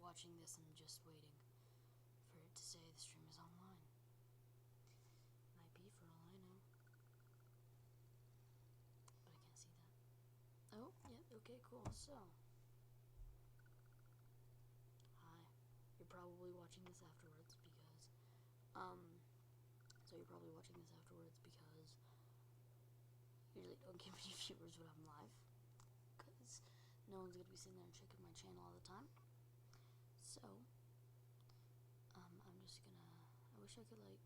watching this and just waiting for it to say the stream is online. Might be for all I know. But I can't see that. Oh, yeah, okay, cool. So, hi. You're probably watching this afterwards because, usually don't get many viewers when I'm live, because no one's gonna be sitting there and checking my channel all the time. So, I'm just gonna, I wish I could, like,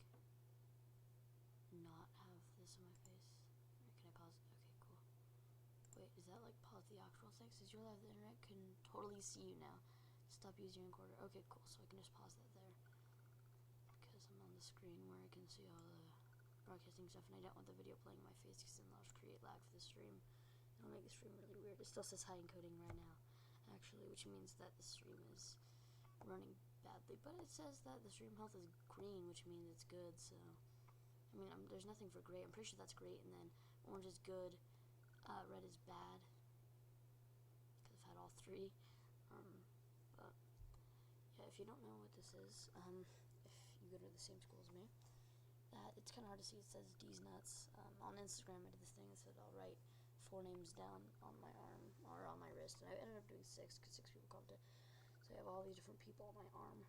not have this on my face. Can I pause? Okay, cool. Wait, does that, like, pause the actual thing? Since you're live, the internet can totally see you now. Stop using your encoder. Okay, cool, so I can just pause that there. Because I'm on the screen where I can see all the broadcasting stuff, and I don't want the video playing in my face, because then that'll just create lag for the stream. It'll make the stream really weird. It still says high encoding right now, actually, which means that the stream is running badly. But it says that the stream health is green, which means it's good, so... I mean, there's nothing for great. I'm pretty sure that's great, and then orange is good, red is bad, because I've had all three. But, yeah, if you don't know what this is, if you go to the same school as me, it's kind of hard to see. It says D's Nuts. On Instagram, I did this thing that said I'll write 4 names down on my arm, or on my wrist, and I ended up doing 6, because 6 people commented. So I have all these different people on my arm.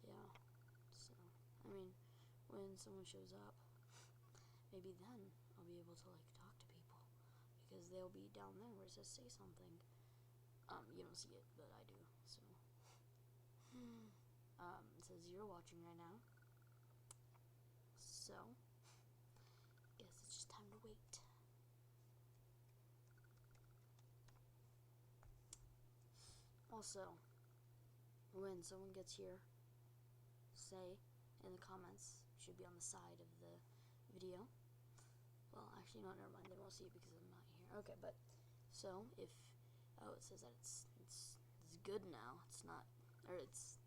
Yeah, so, I mean, when someone shows up, maybe then I'll be able to, like, talk to people, because they'll be down there where it says say something. You don't see it, but I do, so. It says you're watching right now, so, I guess it's just time to wait. Also, when someone gets here, say in the comments, should be on the side of the video. Well, actually, no, never mind, they won't see it because I'm not here. Okay, but, so, if, oh, it says that it's good now, it's not, or it's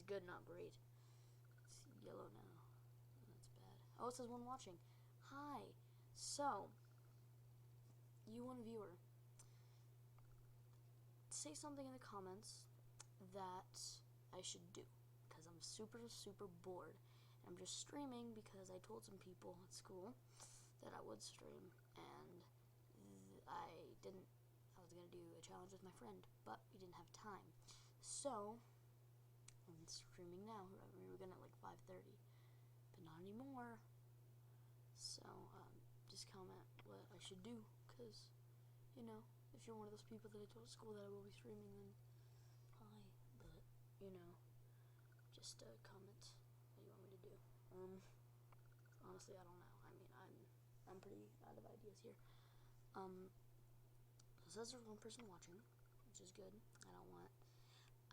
good, not great. It's yellow now, that's bad. Oh, it says one watching. Hi, so, you one viewer, say something in the comments that I should do, because I'm super bored. And I'm just streaming because I told some people at school that I would stream, and I didn't. I was going to do a challenge with my friend, but we didn't have time. So, I'm streaming now. We were going to at like 5:30, but not anymore. So, just comment what I should do, because, you know, if you're one of those people that I told at school that I will be streaming, then hi. But, you know, just comment what you want me to do. Honestly, I don't know. I mean, I'm pretty out of ideas here. It says there's one person watching, which is good.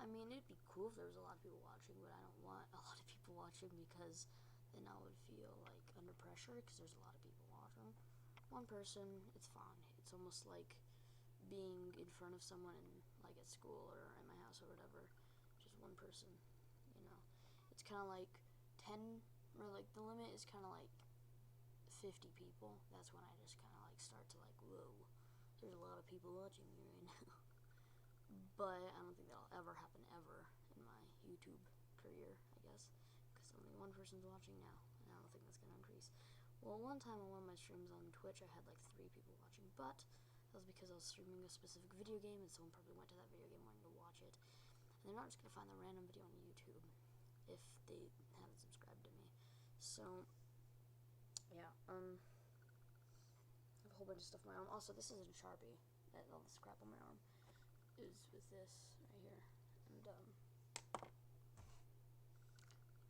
I mean, it'd be cool if there was a lot of people watching, but I don't want a lot of people watching, because then I would feel, like, under pressure, because there's a lot of people watching. One person, it's fine. It's almost like being in front of someone in, like, at school or at my house or whatever. Just one person, you know. It's kind of like 10, or, like, the limit is kind of like 50 people. That's when I just kind of, like, start to, like, whoa, there's a lot of people watching me right now. But I don't think that'll ever happen ever in my YouTube career, I guess, because only one person's watching now, and I don't think that's going to increase. Well, one time on one of my streams on Twitch, I had like 3 people watching, but that was because I was streaming a specific video game, and someone probably went to that video game wanting to watch it, and they're not just going to find the random video on YouTube if they haven't subscribed to me. So, yeah, I have a whole bunch of stuff on my arm. Also, this isn't Sharpie, all the scrap on my arm is with this right here, and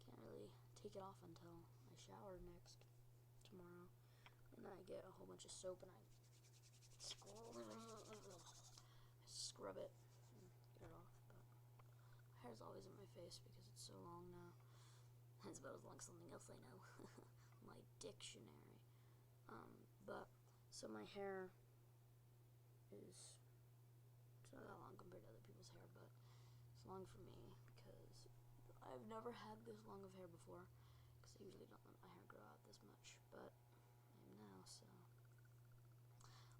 can't really take it off until I shower tomorrow, and I get a whole bunch of soap and I scrub it and get it off. But my hair's always in my face because it's so long now. It's about as long as something else I know. My dictionary. But so my hair is, it's not that long compared to other people's hair, but it's long for me because I've never had this long of hair before, because I usually don't let my hair grow out this much, but I am now, so.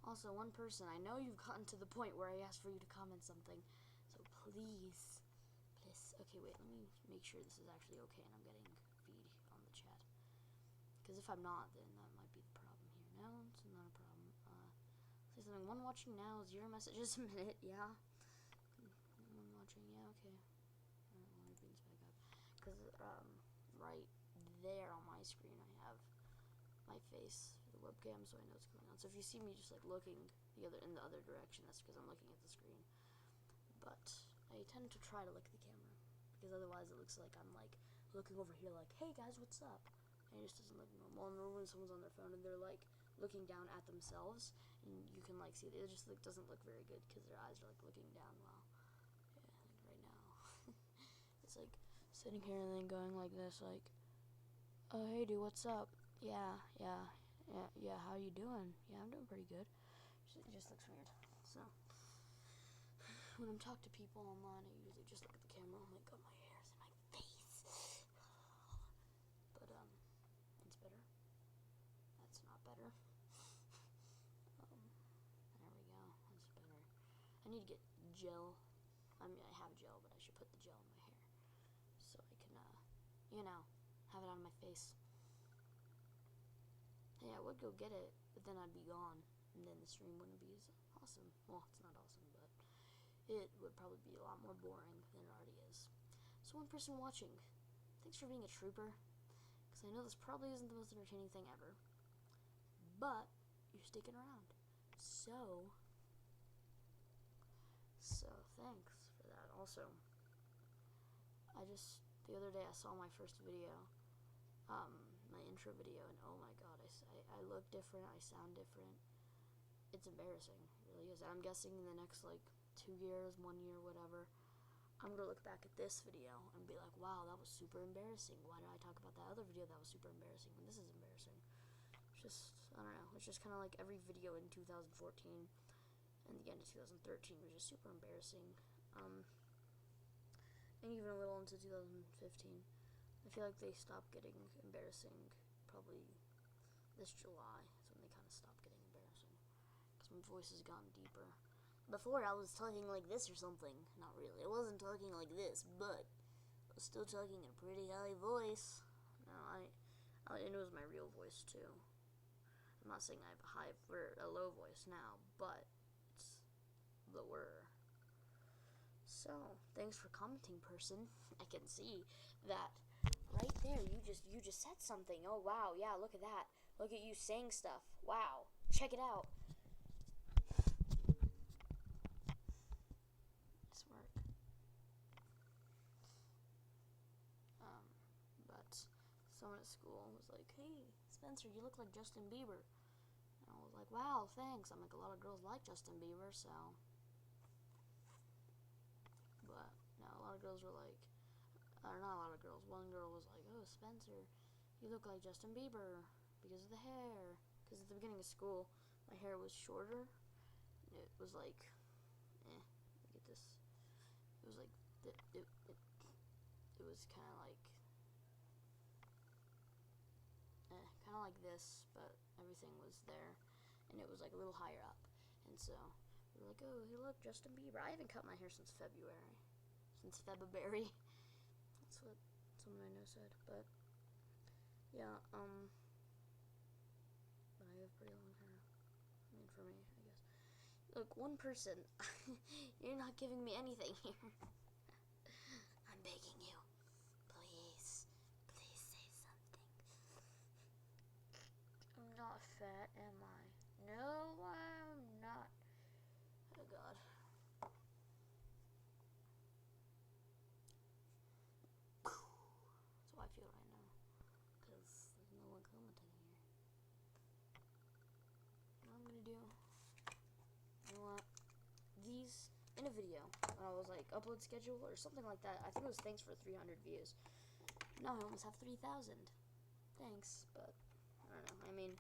Also, one person, I know you've gotten to the point where I asked for you to comment something, so please, okay, wait, let me make sure this is actually okay and I'm getting feed on the chat. Because if I'm not, then that might be the problem here. No, it's not a problem. Say something. One watching now, 0 messages a minute. Yeah. One watching. Yeah. Okay. Alright, well, it brings back up. Because right there on my screen, I have my face for the webcam, so I know what's going on. So if you see me just like looking in the other direction, that's because I'm looking at the screen. But I tend to try to look at the camera, because otherwise it looks like I'm like looking over here, like, hey guys, what's up? And it just doesn't look normal. And when someone's on their phone and they're like looking down at themselves, and you can like see it just like doesn't look very good because their eyes are like looking down. Well, yeah, like right now, it's like sitting here and then going like this, like, oh hey dude, what's up? Yeah, how you doing? Yeah, I'm doing pretty good. It just looks weird. So when I'm talking to people online, I usually just look at the camera. I'm like, oh, my hair's in my face. But it's better. That's not better. There we go. That's better. I need to get gel. I mean, I have gel, but I should put the gel in my hair so I can, have it on my face. Yeah, I would go get it, but then I'd be gone, and then the stream wouldn't be as awesome. Well, it's not awesome, but it would probably be a lot more boring than it already is. So one person watching, thanks for being a trooper, because I know this probably isn't the most entertaining thing ever, but you're sticking around. So thanks for that. Also, the other day I saw my first video, my intro video, and oh my god, I look different, I sound different. It's embarrassing, it really is. I'm guessing in the next, like, 2 years, 1 year, whatever, I'm gonna look back at this video and be like, wow, that was super embarrassing. Why did I talk about that other video that was super embarrassing when this is embarrassing? It's just, I don't know, it's just kind of like every video in 2014 and the end of 2013 was just super embarrassing. And even a little into 2015. I feel like they stopped getting embarrassing probably this July. That's when they kind of stopped getting embarrassing, because my voice has gotten deeper. Before, I was talking like this or something. Not really. I wasn't talking like this, but I was still talking in a pretty high voice. No, and it was my real voice too. I'm not saying I have a high or a low voice now, but it's lower. So, thanks for commenting, person. I can see that right there. You just said something. Oh wow, yeah, look at that. Look at you saying stuff. Wow. Check it out. Nice work. But someone at school was like, hey, Spencer, you look like Justin Bieber. And I was like, wow, thanks. I'm like, a lot of girls like Justin Bieber, so. But no, a lot of girls were like, or not a lot of girls. One girl was like, oh, Spencer, you look like Justin Bieber because of the hair. Because at the beginning of school, my hair was shorter. And it was like, look at this. It was like, it was kind of like, kind of like this, but everything was there, and it was like a little higher up. And so we were like, oh, hey, look, Justin Bieber. I haven't cut my hair since February. That's what someone I know said. But yeah, but I have pretty long hair. I mean, for me, I guess. Look, one person, you're not giving me anything here. I'm begging you. Please say something. I'm not fat, am I? No, I'm not. Oh god. That's how I feel right now, because there's no one commenting here. What I'm gonna do, you know what, these in a video, when I was like upload schedule or something like that, I think it was thanks for 300 views. Now I almost have 3,000. Thanks, but I don't know. I mean,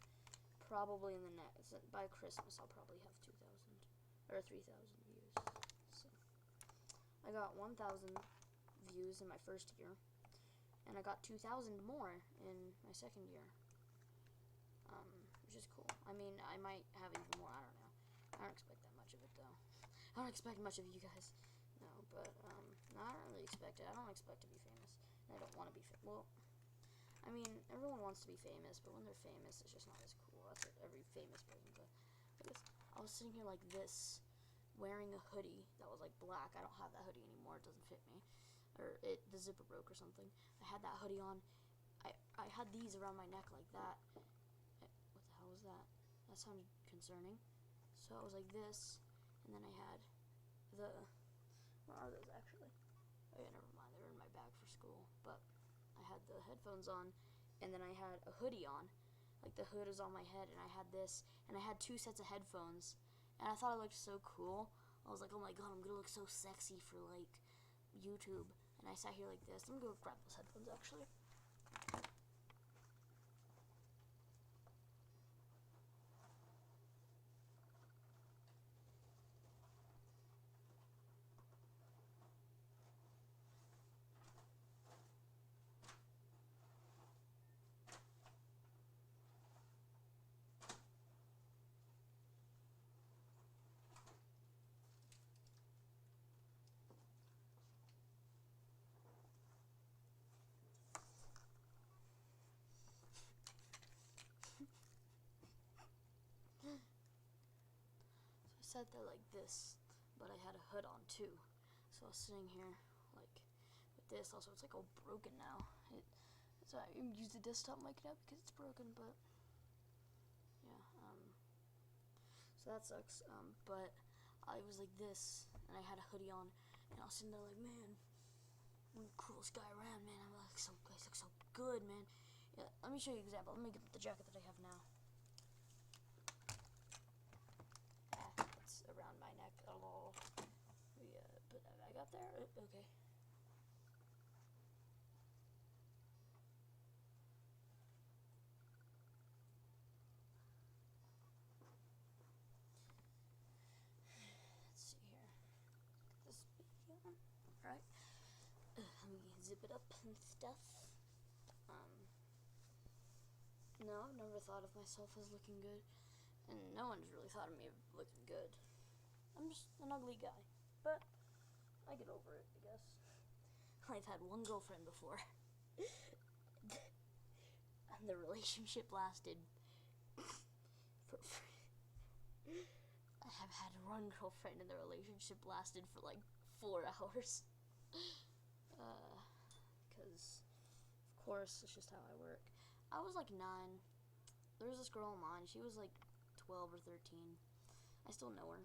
probably in the next, by Christmas, I'll probably have 2,000 or 3,000 views. So I got 1,000 views in my first year, and I got 2,000 more in my second year, which is cool. I mean, I might have even more. I don't know. I don't expect that much of it, though. I don't expect much of you guys. No, but, no, I don't really expect it. I don't expect to be famous. And I don't want to be famous. Well, I mean, everyone wants to be famous, but when they're famous, it's just not as cool. That's what every famous person does. I was sitting here like this, wearing a hoodie that was like black. I don't have that hoodie anymore. It doesn't fit me. Or the zipper broke or something. I had that hoodie on. I had these around my neck like that. What the hell was that? That sounded concerning. So I was like this, and then I had the, where are those actually? Oh yeah, never mind, they were in my bag for school. But I had the headphones on, and then I had a hoodie on. Like the hood is on my head, and I had this, and I had 2 sets of headphones, and I thought it looked so cool. I was like, oh my god, I'm gonna look so sexy for like YouTube. And I sat here like this. I'm gonna go grab those headphones actually. So I sat there like this, but I had a hood on too. So I was sitting here like with this. Also, it's like all broken now. So I use the desktop mic now because it's broken, but yeah. So that sucks. But I was like this, and I had a hoodie on, and I was sitting there like, man, I'm the coolest guy around, man. I'm like, so guys look so good, man. Yeah, let me show you an example. Let me get the jacket that I have now. It's around my neck a little. Yeah, put that back up there. Okay. Let's see here. Get this video on. Right. Let me zip it up and stuff. No, I've never thought of myself as looking good, and no one's really thought of me looking good. I'm just an ugly guy, but I get over it, I guess. I've had one girlfriend before, and the relationship lasted I have had one girlfriend, and the relationship lasted for like 4 hours. Because, of course, it's just how I work. I was like 9. There was this girl of mine. She was like 12 or 13. I still know her.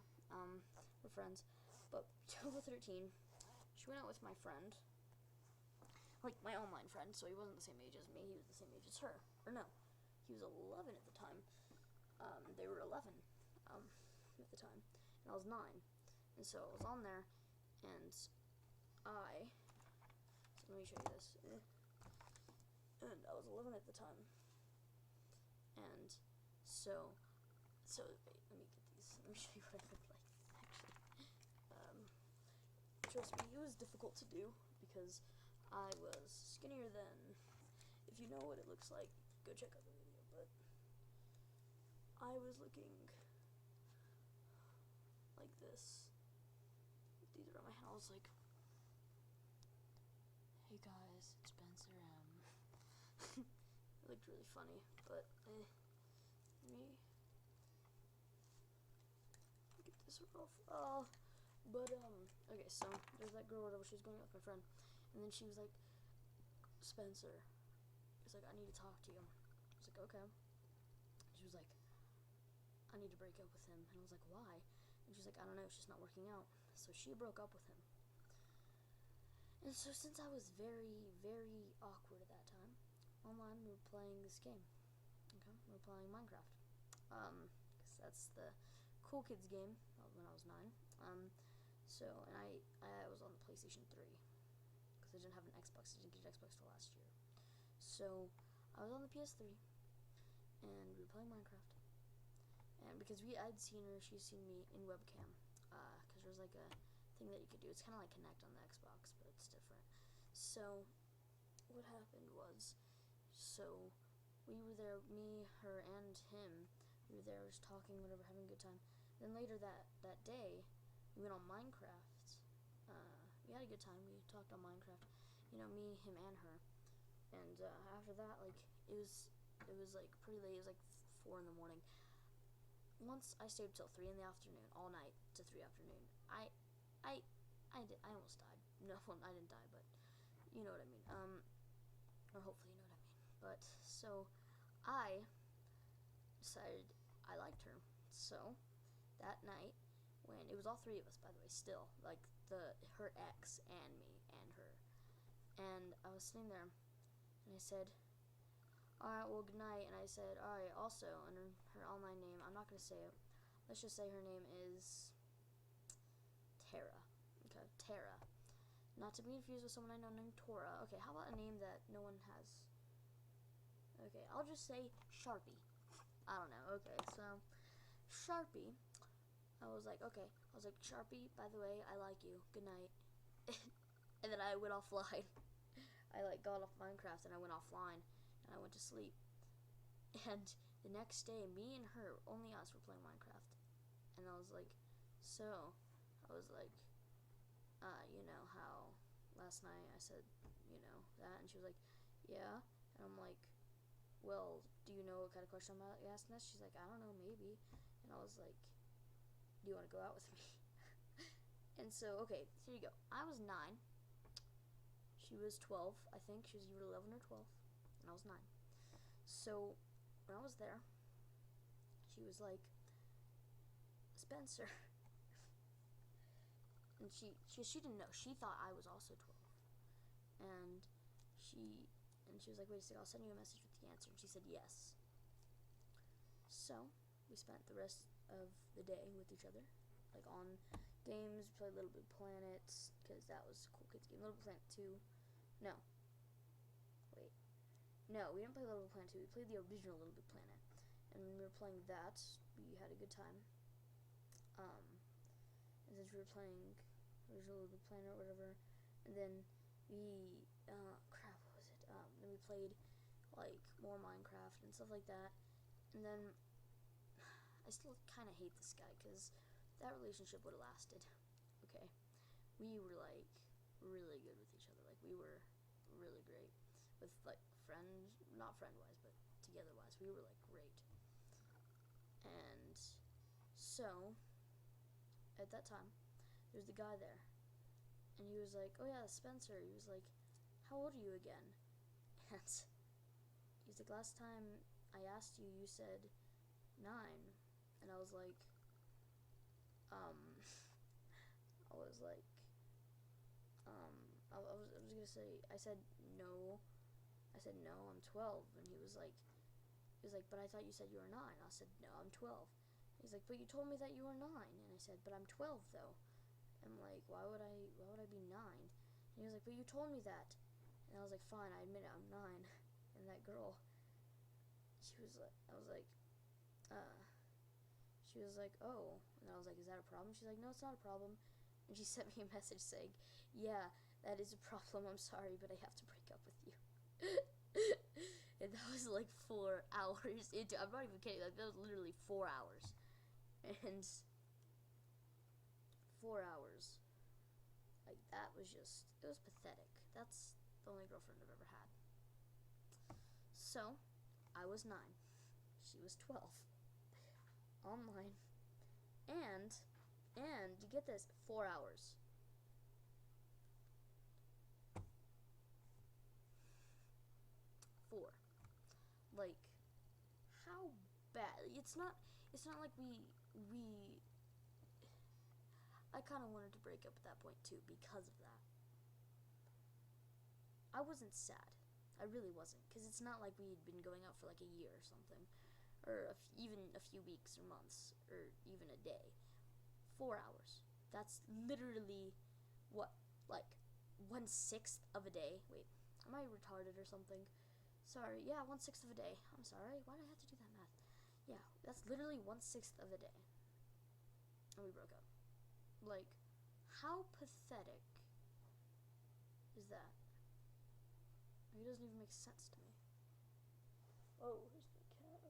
We're friends. But 12 or 13, she went out with my friend. Like, my online friend, so he wasn't the same age as me. He was the same age as her. Or no, he was 11 at the time. They were 11 at the time. And I was 9. And so I was on there, and so let me show you this. And I was 11 at the time. And so wait, let me get these. Let me show you what I look like, actually. Trust me, it was difficult to do because I was skinnier than. If you know what it looks like, go check out the video. But I was looking like this. These are on my head. I was like, hey guys, it's Spencer M. It looked really funny, but me. Get this off. But okay, so there's that girl, whatever, she was going out with my friend, and then she was like, Spencer, it's like, I need to talk to you. I was like, okay. She was like, I need to break up with him, and I was like, why? And she's like, I don't know, it's just not working out. So she broke up with him. And so since I was very, very awkward at that time, online we were playing this game. Okay, we were playing Minecraft. Because that's the cool kids game when I was 9. So, and I was on the PlayStation 3. Because I didn't have an Xbox. I didn't get an Xbox till last year. So, I was on the PS3. And we were playing Minecraft. And because I'd seen her, she'd seen me in webcam. Because there's like a thing that you could do. It's kind of like Kinect on the Xbox, but it's different. So, what happened was, we were there, me, her, and him. We were there just talking, whatever, having a good time. Then later that day, we went on Minecraft. We had a good time. We talked on Minecraft. You know, me, him, and her. And after that, like it was like pretty late. It was like 4 in the morning. Once I stayed till 3 in the afternoon, all night to 3 afternoon. I almost died. No, I didn't die, but you know what I mean. Or hopefully you know what I mean. But so I decided I liked her. So that night, when it was all 3 of us, by the way, still like her ex and me and her, and I was sitting there, and I said, all right, well, good night. And I said, all right, also, and her online name, I'm not gonna say it. Let's just say her name is Tara. Okay, Tara. Not to be confused with someone I know named Tora. Okay, how about a name that no one has? Okay, I'll just say Sharpie. I don't know. Okay, so Sharpie. I was like, okay. I was like, Sharpie, by the way, I like you. Good night. And then I went offline. I like got off Minecraft and I went offline and I went to sleep. And the next day, me and her, only us, were playing Minecraft. And I was like, so, I was like, you know how last night I said, you know, that, and she was like, yeah, and I'm like, well, do you know what kind of question I'm asking us? She's like, I don't know, maybe, and I was like, do you want to go out with me? And so, okay, here you go. I was 9, she was 12, I think, she was either 11 or 12, and I was 9, so, when I was there, she was like, Spencer. And she didn't know. She thought I was also 12. And she was like, wait a second, I'll send you a message with the answer. And she said yes. So we spent the rest of the day with each other, like on games. We played Little Big Planet because that was a cool kids game. Little Big Planet 2. No, we didn't play Little Big Planet 2. We played the original Little Big Planet. And when we were playing that, we had a good time. And since we were playing original Little Big Planet or whatever, and then we crap, what was it? Then we played like more Minecraft and stuff like that. And then I still kind of hate this guy because that relationship would have lasted. Okay, we were like really good with each other. Like we were really great with like friends, not friend wise, but together wise. We were like great. And so at that time, there's the guy there, and he was like, oh yeah, Spencer. He was like, how old are you again? And he's like, last time I asked you, you said 9. And I was like, I was like, I was gonna say, I said no, I'm 12. And he was like, but I thought you said you were 9. I said, no, I'm 12. He's like, but you told me that you were 9. And I said, but I'm 12 though. I'm like, why would I be 9? And he was like, but you told me that. And I was like, fine, I admit it, I'm 9. And that girl, she was like, she was like, oh. And I was like, is that a problem? She's like, no, it's not a problem. And she sent me a message saying, yeah, that is a problem, I'm sorry, but I have to break up with you. And that was like 4 hours into, I'm not even kidding, like that was literally 4 hours. And 4 hours, like that was just, it was pathetic. That's the only girlfriend I've ever had. So I was 9, she was 12, online, and you get this, 4 hours. Like, how bad? It's not like I kind of wanted to break up at that point too because of that. I wasn't sad. I really wasn't, because it's not like we had been going out for like a year or something, or even a few weeks or months, or even a day. 4 hours. That's literally what, like 1/6 of a day. Wait, am I retarded or something? Sorry, yeah, 1/6 of a day. I'm sorry, why did I have to do that math? Yeah, that's literally 1/6 of a day. And we broke up. Like, how pathetic is that? It doesn't even make sense to me. Oh, where's the cat?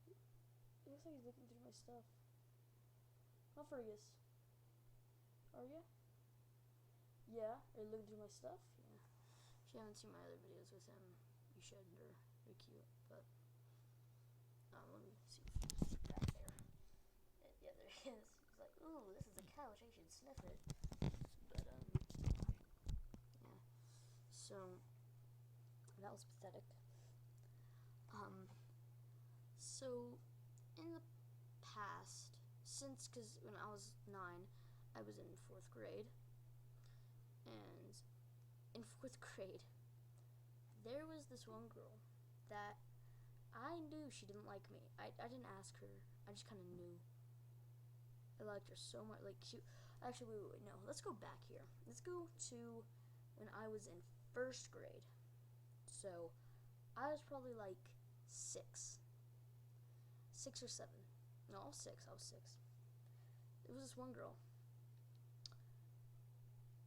It looks like he's looking through my stuff. How Fergus? Are you? Yeah. Are you looking through my stuff? Yeah. If you haven't seen my other videos with him, you should. They're cute. But let me see back there. Yeah, there he is. He's like, ooh, this is a couch. I should sniff it. But yeah. So that was pathetic. So in the past, because when I was 9, I was in 4th grade, and in 4th grade, there was this one girl that I knew she didn't like me. I didn't ask her. I just kind of knew. I liked her so much. Like, actually, wait, no. Let's go back here. Let's go to when I was in 1st grade. So, I was probably like 6 or 7. No, I was 6. There was this one girl,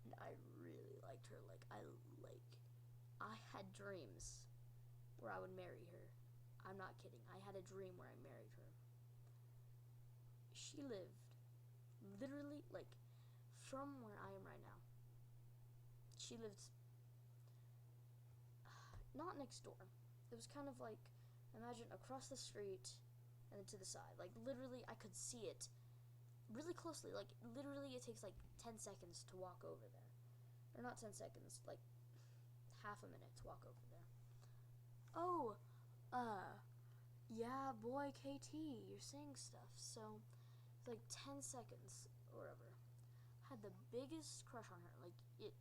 and I really liked her. I had dreams where I would marry her. I'm not kidding. I had a dream where I married her. She lived literally, from where I am right now. She lived not next door. It was kind of like, imagine across the street and then to the side. Like, literally, I could see it really closely. Like, literally, it takes, 10 seconds to walk over there. Or not 10 seconds, half a minute to walk over there. Oh, yeah, boy, KT, you're saying stuff. So, it's 10 seconds or whatever. I had the biggest crush on her. It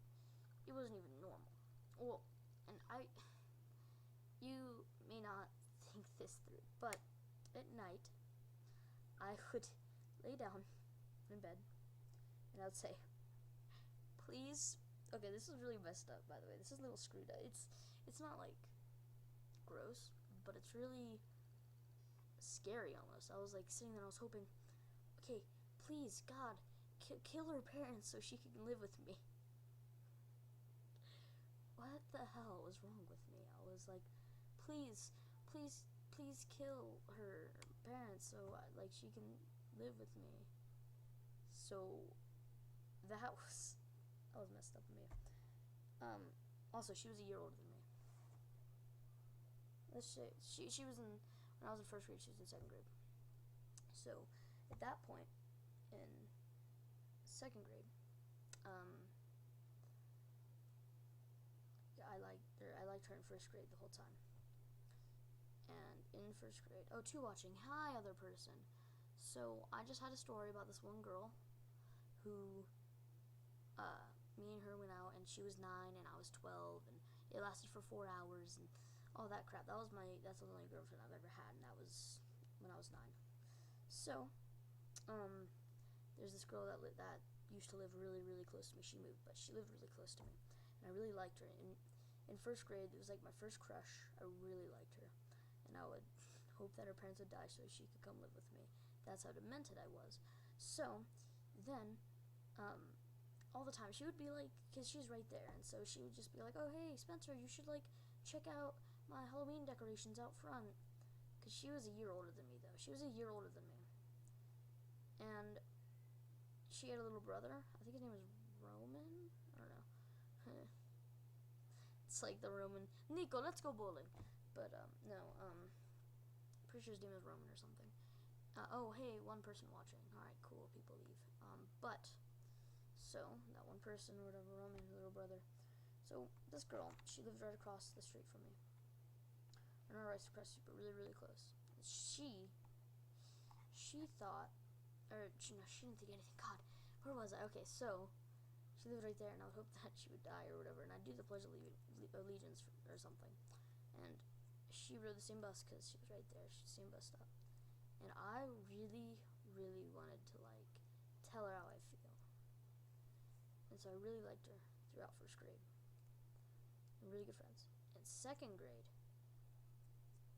wasn't even normal. Well, and you may not think this through, but at night, I would lay down in bed, and I would say, please, okay, this is really messed up, by the way. This is a little screwed up. It's not, gross, but it's really scary almost. I was, sitting there, I was hoping, okay, please, God, kill her parents so she can live with me. What the hell was wrong with me? I was like, please kill her parents so she can live with me. So that was messed up of me. Also, she was a year older than me. She was when I was in 1st grade, she was in 2nd grade. So at that point in 2nd grade, I liked her in 1st grade the whole time. And in 1st grade, two watching. Hi, other person. So I just had a story about this one girl who, me and her went out, and she was 9 and I was 12, and it lasted for 4 hours and all that crap. That's the only girlfriend I've ever had, and that was when I was 9. So, there's this girl that used to live really, really close to me. She moved, but she lived really close to me, and I really liked her. And in 1st grade, it was my first crush. I really liked her, and I would hope that her parents would die so she could come live with me. That's how demented I was. So then, all the time she would be because she's right there, and so she would just be like, oh hey Spencer, you should check out my Halloween decorations out front, because she was a year older than me though. She was a year older than me, and she had a little brother. I think his name was Roman. I don't know. It's like the Roman Nico, let's go bowling. But no, pretty sure his name is Roman or something. Oh hey, one person watching. Alright, cool, people leave. But so that one person or whatever, Roman, his little brother. So this girl, she lived right across the street from me. Or not right across the street, but really, really close. She thought, or she didn't think anything. God, where was I? Okay, so she lived right there, and I would hope that she would die or whatever, and I'd do the Pledge of Allegiance or something. And she rode the same bus because she was right there, same bus stop. And I really, really wanted to tell her how I feel. And so I really liked her throughout 1st grade. We were really good friends. In 2nd grade,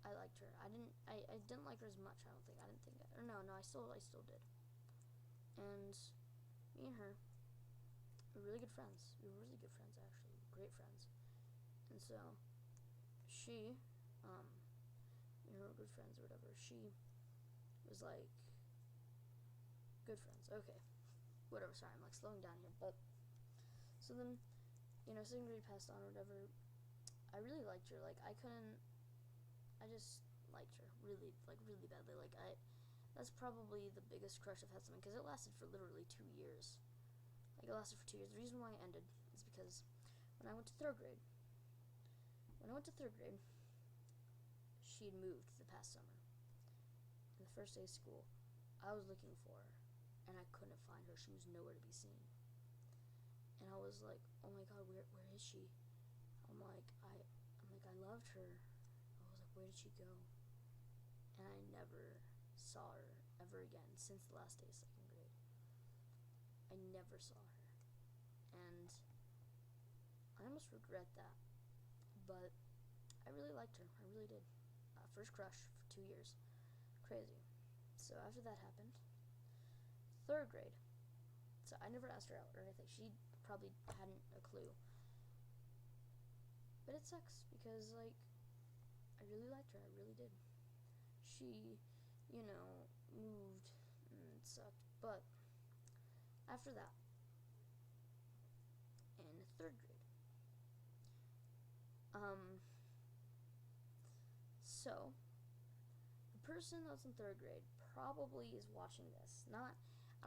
I liked her. I didn't like her as much. I still did. And me and her were really good friends. We were really good friends, actually, great friends. And so she, we were good friends or whatever. She was good friends. Okay, whatever. Sorry, I'm like slowing down here. But so then, second grade passed on or whatever. I really liked her. Like I just liked her really, like really badly. Like that's probably the biggest crush I've had something because it lasted for literally 2 years. Like it lasted for 2 years. The reason why it ended is because when I went to third grade, she had moved the past summer. And the first day of school, I was looking for her, and I couldn't find her. She was nowhere to be seen. And I was like, oh my god, where is she? I'm like, I loved her. I was like, where did she go? And I never saw her ever again since the last day of second grade. I never saw her. And I almost regret that. But I really liked her. I really did. First crush for 2 years. Crazy. So after that happened, third grade. So I never asked her out or anything. She probably hadn't a clue. But it sucks because, like, I really liked her. I really did. She, moved and it sucked. But after that, in third grade, so the person that's in third grade probably is watching this. I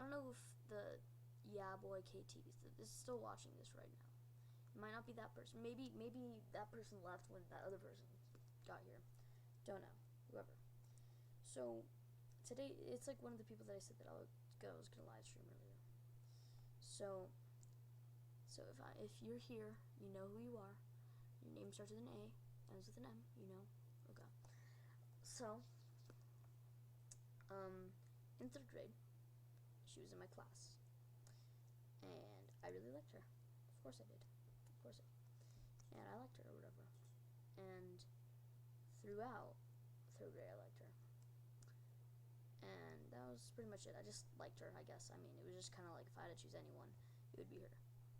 don't know if the Yeah Boy KT is still watching this right now. It might not be that person. Maybe that person left when that other person got here. Don't know. Whoever. So today it's like one of the people that I said that I was gonna live stream earlier. So if you're here, you know who you are. Your name starts with an A, ends with an M. You know. Okay. So in third grade, she was in my class, and I really liked her. Of course I did. Of course I did. And I liked her or whatever. And throughout third grade, I liked her. And that was pretty much it. I just liked her, I guess. I mean, it was just kind of like if I had to choose anyone, it would be her.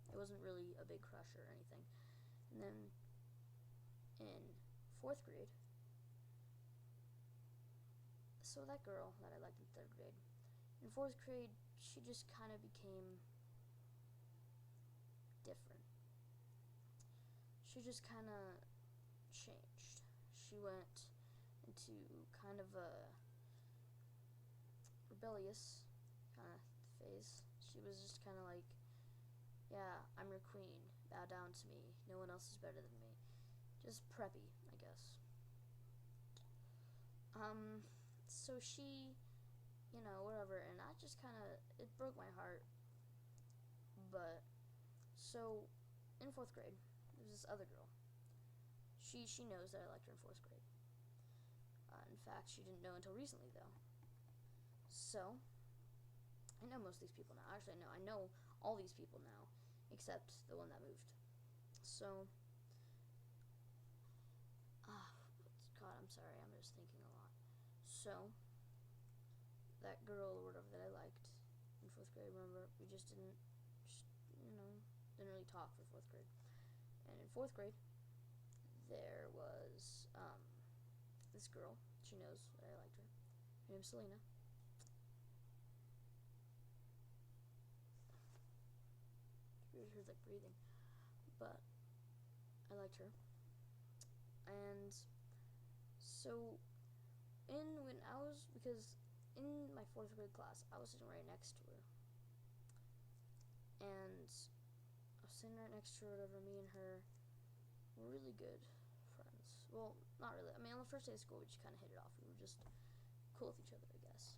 It wasn't really a big crush or anything. And then in fourth grade, so that girl that I liked in third grade, in fourth grade, she just kind of became different. She just kind of changed. She went into kind of a rebellious kind of phase. She was just kind of like, yeah, I'm your queen. Bow down to me. No one else is better than me. Just preppy, I guess. So she, whatever, and I just kind of, it broke my heart. But, so, in fourth grade, there's this other girl. She knows that I liked her in fourth grade. In fact, she didn't know until recently, though. So, I know most of these people now. Actually, no, I know all these people now, except the one that moved. So, God, I'm sorry, I'm just thinking a lot. So, that girl or whatever that I liked in fourth grade, remember, we just didn't really talk for fourth grade. And in fourth grade, there was this girl. She knows that I liked her. Her name's Selena. Her like breathing, but I liked her. And so because in my fourth grade class, I was sitting right next to her, and I was sitting right next to her, whatever. Me and her were really good friends. Well, not really. I mean, on the first day of school, we just kind of hit it off. We were just cool with each other, I guess.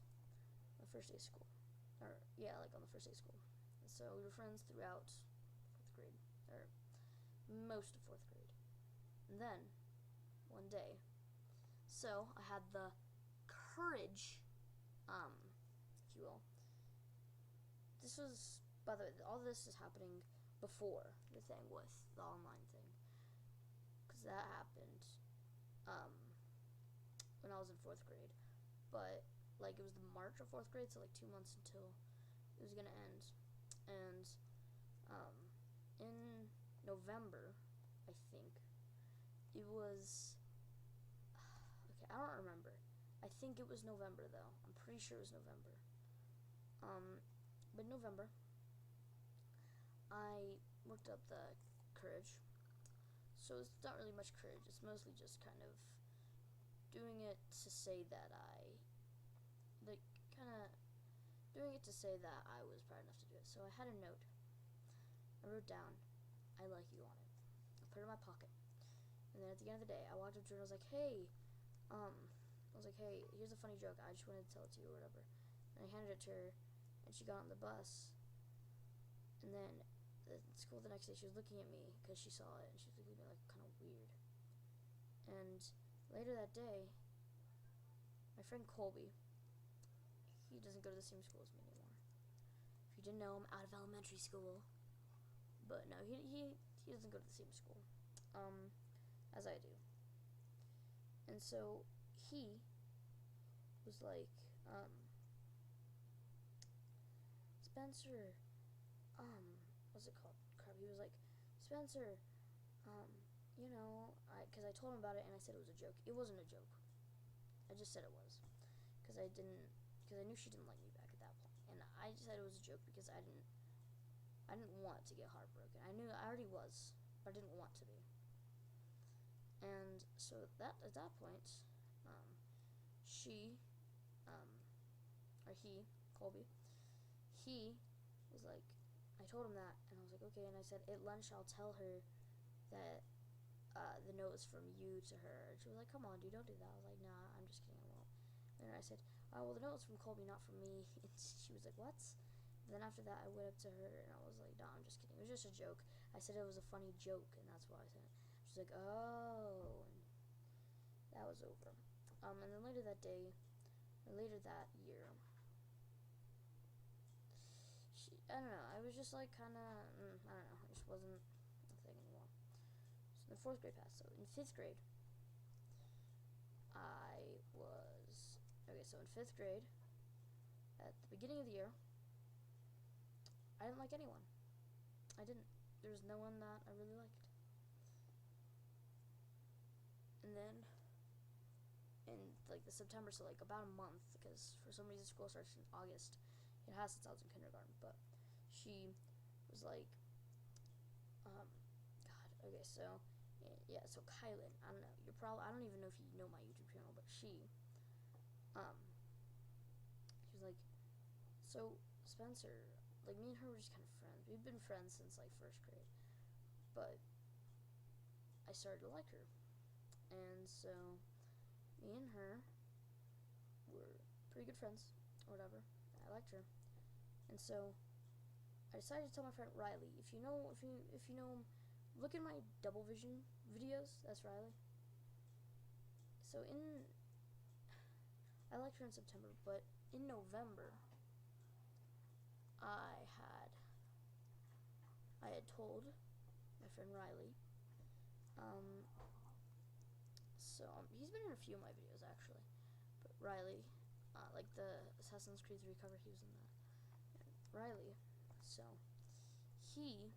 On the first day of school, on the first day of school. And so we were friends throughout fourth grade, or most of fourth grade. And then one day, so I had the courage, if you will. This was, by the way, all this is happening before the thing with the online thing, because that happened when I was in fourth grade. But like it was the March of fourth grade, so like 2 months until it was gonna end. And in November, I think it was. Okay, I don't remember. I think it was November though. I'm pretty sure it was November. But in November, I worked up the courage. So it's not really much courage. It's mostly just kind of doing it to say that doing it to say that I was proud enough to do it. So I had a note. I wrote down, "I like you" on it. I put it in my pocket. And then at the end of the day, I walked up to her and I was like, "Hey, here's a funny joke. I just wanted to tell it to you or whatever." And I handed it to her, and she got on the bus. And then at school the next day, she was looking at me because she saw it, and she was looking at me like kind of weird. And later that day, my friend Colby, he doesn't go to the same school as me anymore. If you didn't know, I'm out of elementary school. But no, he doesn't go to the same school as I do. And so he was like, "Spencer, what's it called? Crap." He was like, "Spencer, because I told him about it and I said it was a joke. It wasn't a joke. I just said it was, because I knew she didn't like me back at that point, and I just said it was a joke because I didn't want to get heartbroken. I knew I already was, but I didn't want to be. And so at that point, Colby, he was like, I told him that, and I was like, okay, and I said, at lunch I'll tell her that the note was from you to her. And she was like, come on, dude, don't do that. I was like, nah, I'm just kidding, I won't. And then I said, oh, well, the note was from Colby, not from me. And she was like, what? And then after that, I went up to her, and I was like, nah, I'm just kidding. It was just a joke. I said it was a funny joke, and that's why I said it. She's like, oh, and that was over. And then later that year, I don't know, I was just like kind of, I don't know, it just wasn't a thing anymore. So the 4th grade passed. So in 5th grade, so in 5th grade, at the beginning of the year, I didn't like anyone. I didn't. There was no one that I really liked. And then in like the September, so like about a month, because for some reason school starts in August. It has since I was in kindergarten, but she was like, God, okay, so yeah, so Kylan, I don't know, I don't even know if you know my YouTube channel, but she was like, so Spencer, like me and her were just kind of friends. We've been friends since like 1st grade, but I started to like her, and so me and her were pretty good friends, or whatever. I liked her, and so I decided to tell my friend Riley. If you know him, look at my double vision videos. That's Riley. So I liked her in September, but in November, I had told my friend Riley. He's been in a few of my videos actually, but Riley, like the Assassin's Creed 3 cover, he was in that. And Riley, so he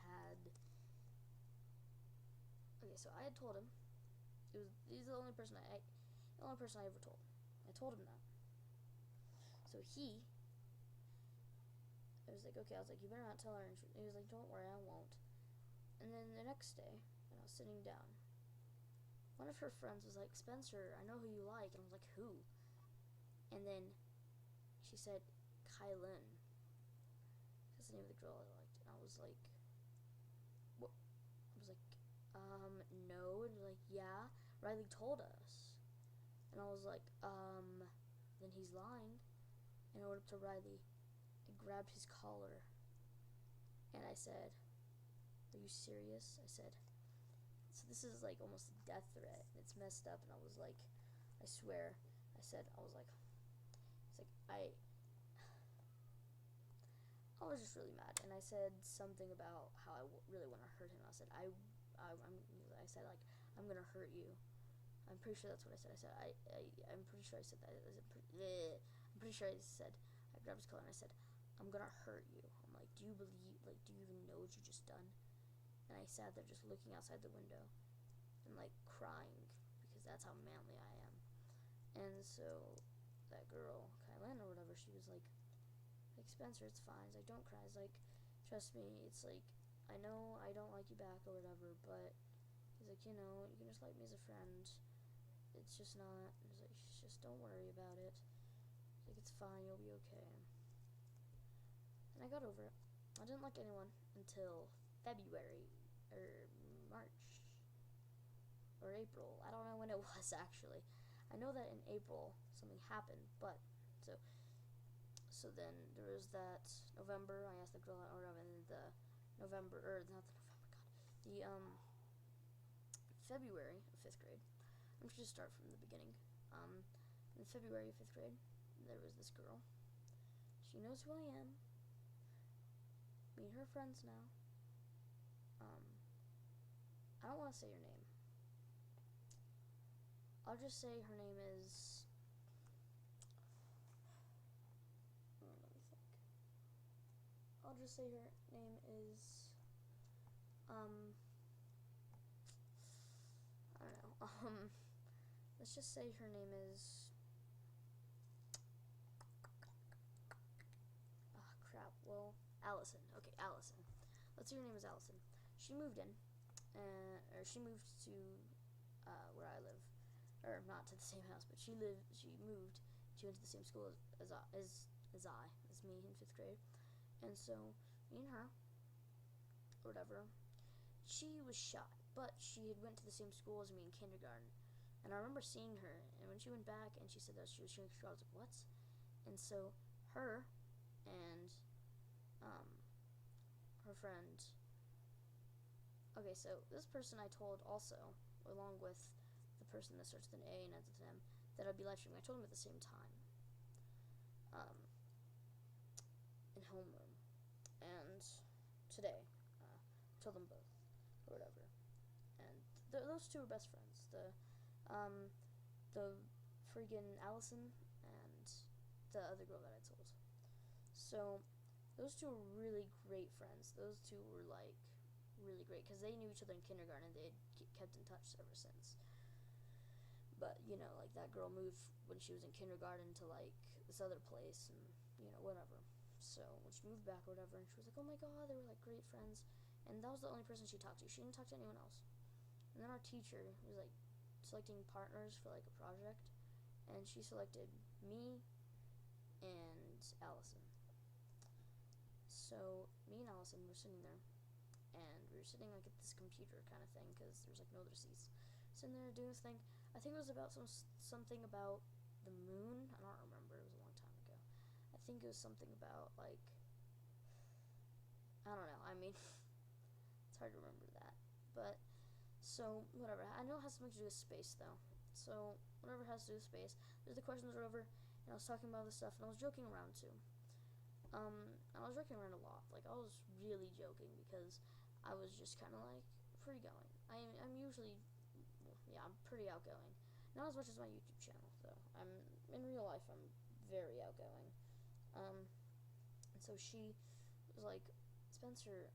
had, okay, so I had told him, he's the only person I ever told. I told him that. So I was like, okay, I was like, you better not tell her. And he was like, don't worry, I won't. And then the next day, when I was sitting down, one of her friends was like, Spencer, I know who you like. And I was like, who? And then she said, Kylan. That's the name of the girl I liked. And I was like, what? I was like, no. And they're like, yeah, Riley told us. And I was like, then he's lying. And I went up to Riley and grabbed his collar. And I said, are you serious? I said, so this is like almost a death threat. It's messed up. And I was like, I swear. It's like, I was just really mad. And I said something about how I really want to hurt him. I said, I said, like, I'm going to hurt you. I'm pretty sure that's what I said. I'm pretty sure I said that. I'm pretty sure I said, I grabbed his collar and I said, I'm going to hurt you. I'm like, do you even know what you just done? And I sat there just looking outside the window and like crying because that's how manly I am. And so that girl, violin or whatever, she was like, Spencer, it's fine. It's like, don't cry. It's like, trust me. It's like, I know I don't like you back or whatever, but he's like, you know, you can just like me as a friend. It's just not. He's like, just don't worry about it. He's like, it's fine. You'll be okay. And I got over it. I didn't like anyone until February or March or April. I don't know when it was actually. I know that in April something happened, but so then there was that November. I asked the girl out, or no, and the November, or not the November, God, the February of 5th grade. I'm just gonna start from the beginning. In February of 5th grade, there was this girl. She knows who I am. Me and her friends now. I don't want to say her name. I'll just say her name is. Let me think. I'll just say her name is. I don't know. Let's just say her name is. Ah, crap. Well, Allison. Okay, Allison. Let's say her name is Allison. She moved in, or she moved to where I live, or not to the same house, but she moved. She went to the same school as me in 5th grade, and so me and her, or whatever. She was shy, but she had went to the same school as me in kindergarten, and I remember seeing her. And when she went back and she said that she was showing I was like, what? And so her and her friend. Okay, so this person I told also, along with the person that starts with an A and ends with an M, that I'd be live streaming. I told them at the same time. In homeroom. And today, told them both, or whatever. And those two are best friends. The friggin' Allison and the other girl that I told. So, those two are really great friends. Those two were like really great because they knew each other in kindergarten and they had kept in touch ever since. But you know, like that girl moved when she was in kindergarten to like this other place, and you know, whatever. So when she moved back or whatever, and she was like, oh my god, they were like great friends, and that was the only person she talked to. She didn't talk to anyone else. And then our teacher was like selecting partners for like a project, and she selected me and Allison. So me and Allison were sitting there, and we were sitting like at this computer kind of thing because there was like no other seats. Sitting there doing this thing. I think it was about something about the moon. I don't remember. It was a long time ago. I think it was something about like, I don't know. I mean, it's hard to remember that. But so whatever. I know it has something to do with space though. So whatever it has to do with space. There's the questions or whatever, and I was talking about this stuff, and I was joking around too. I was joking around a lot. Like I was really joking because I was just kind of like free going. I'm usually. Yeah, I'm pretty outgoing. Not as much as my YouTube channel, though. In real life, I'm very outgoing. And so she was like, Spencer,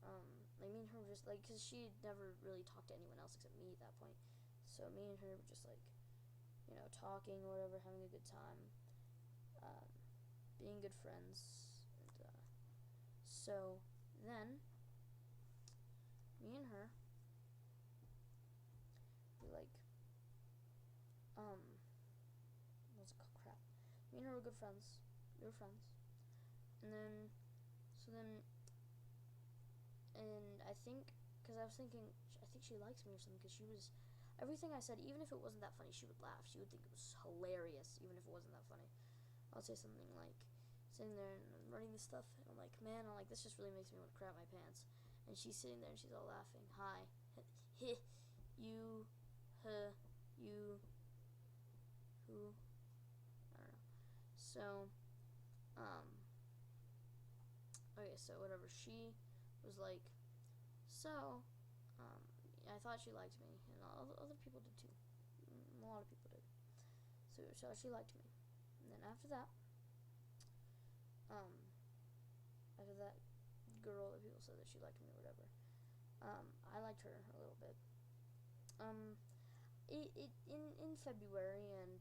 like me and her were just like, because she had never really talked to anyone else except me at that point. So me and her were just like, you know, talking or whatever, having a good time, being good friends. And so then, me and her, we like. What's it called? Crap. Me and her were good friends. We were friends. And then, and I think, because I was thinking, I think she likes me or something, because she was, everything I said, even if it wasn't that funny, she would laugh. She would think it was hilarious, even if it wasn't that funny. I would say something like, sitting there and I'm writing this stuff, and I'm like, man, I'm like, this just really makes me want to crap my pants. And she's sitting there and she's all laughing. Hi. You, you, who, I don't know. So, okay, so whatever, she was like, so, I thought she liked me, and other people did too. A lot of people did. So she liked me. And then after that girl that people said that she liked me or whatever, I liked her a little bit. In February and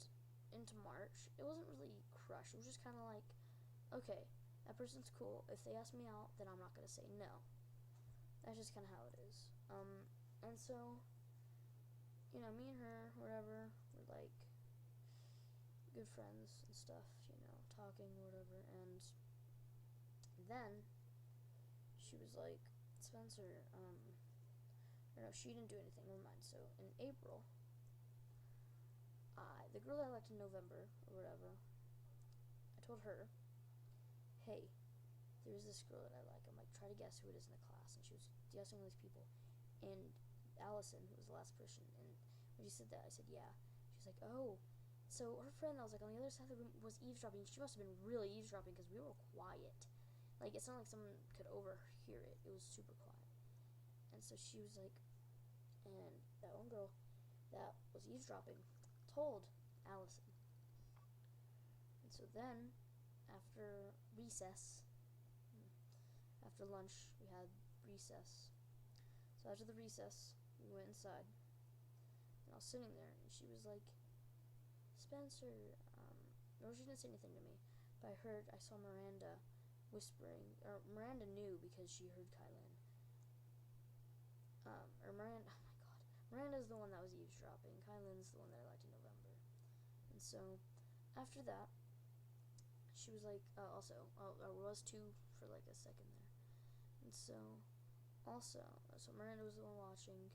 into March, it wasn't really crush. It was just kind of like, okay, that person's cool. If they ask me out, then I'm not going to say no. That's just kind of how it is. And so, you know, me and her, whatever, we're like good friends and stuff, you know, talking or whatever. And then she was like, Spencer, or no, she didn't do anything, never mind. So in April, the girl that I liked in November or whatever, I told her, hey, there's this girl that I like. I'm like, try to guess who it is in the class. And she was guessing all these people. And Allison, who was the last person, and when she said that, I said, yeah. She was like, oh. So her friend, I was like, on the other side of the room was eavesdropping. She must have been really eavesdropping because we were quiet. Like, it's not like someone could overhear it. It was super quiet. And so she was like, and that one girl that was eavesdropping told Allison. And so then, after recess, after lunch, we had recess. So after the recess, we went inside, and I was sitting there, and she was like, Spencer, no, she didn't say anything to me, but I saw Miranda whispering, or Miranda knew because she heard Kylan. Miranda's the one that was eavesdropping. Kylan's the one that I liked in November. And so, after that, she was like, I was too for like a second there. And so, so Miranda was the one watching.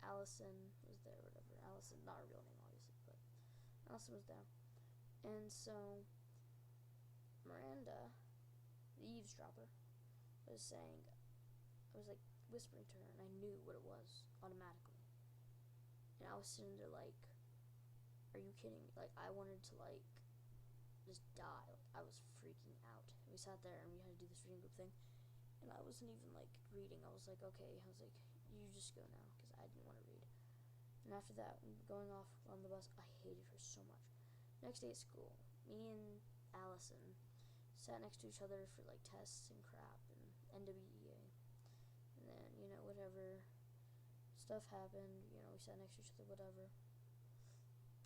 Allison was there, whatever. Allison, not her real name, obviously, but Allison was there. And so, Miranda, the eavesdropper, was saying, I was like whispering to her, and I knew what it was automatically. And I was sitting there like, are you kidding me? Like, I wanted to like just die. Like, I was freaking out. We sat there and we had to do this reading group thing, and I wasn't even like reading. I was like, okay. I was like, you just go now, because I didn't want to read. And after that, going off on the bus, I hated her so much. Next day at school, me and Allison sat next to each other for like tests and crap and NWEA. And then, you know, whatever stuff happened, you know, we sat next to each other, whatever.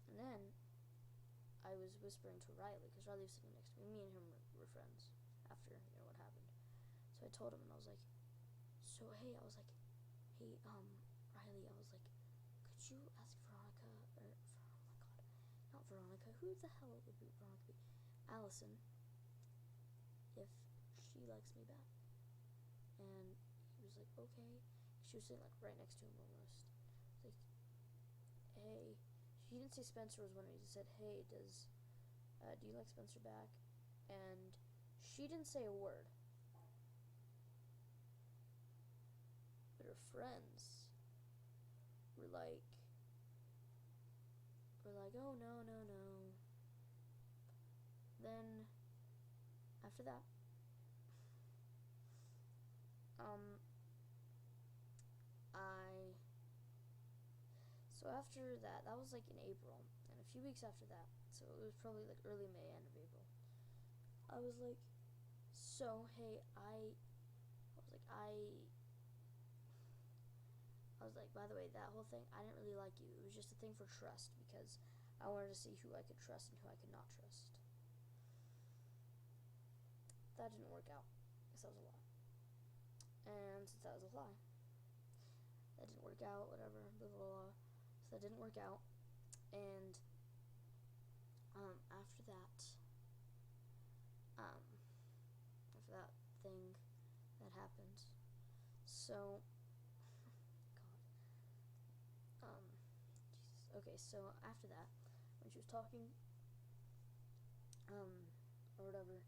And then I was whispering to Riley, because Riley was sitting next to me. Me and him were friends after, you know, what happened. So I told him, and I was like, so hey, I was like, hey, Riley, I was like, could you ask Veronica, or, oh my god, not Veronica, who the hell would Veronica be? Allison, if she likes me back. And he was like, okay. She was sitting like right next to him almost. Like, hey, she didn't say Spencer was one of these. She said, hey, do you like Spencer back? And she didn't say a word. But her friends were like, oh, no. Then, after that, so after that was like in April, and a few weeks after that, so it was probably like early May, end of April, I was like, so, hey, I was like, by the way, that whole thing, I didn't really like you. It was just a thing for trust, because I wanted to see who I could trust and who I could not trust. That didn't work out, because that was a lie. And since that was a lie, that didn't work out, whatever, blah, blah, blah. So that didn't work out, and, after that thing that happened, so, Jesus, okay, so after that, when she was talking, or whatever,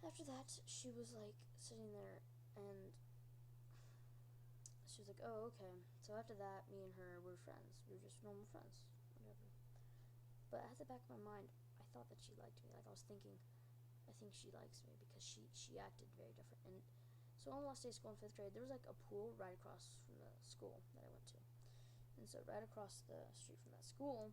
after that, she was, like, sitting there, and she was like, oh, okay. So after that, me and her were friends. We were just normal friends, whatever. But at the back of my mind, I thought that she liked me. Like, I was thinking, I think she likes me, because she acted very different. And so on the last day of school in 5th grade, there was, like, a pool right across from the school that I went to. And so right across the street from that school,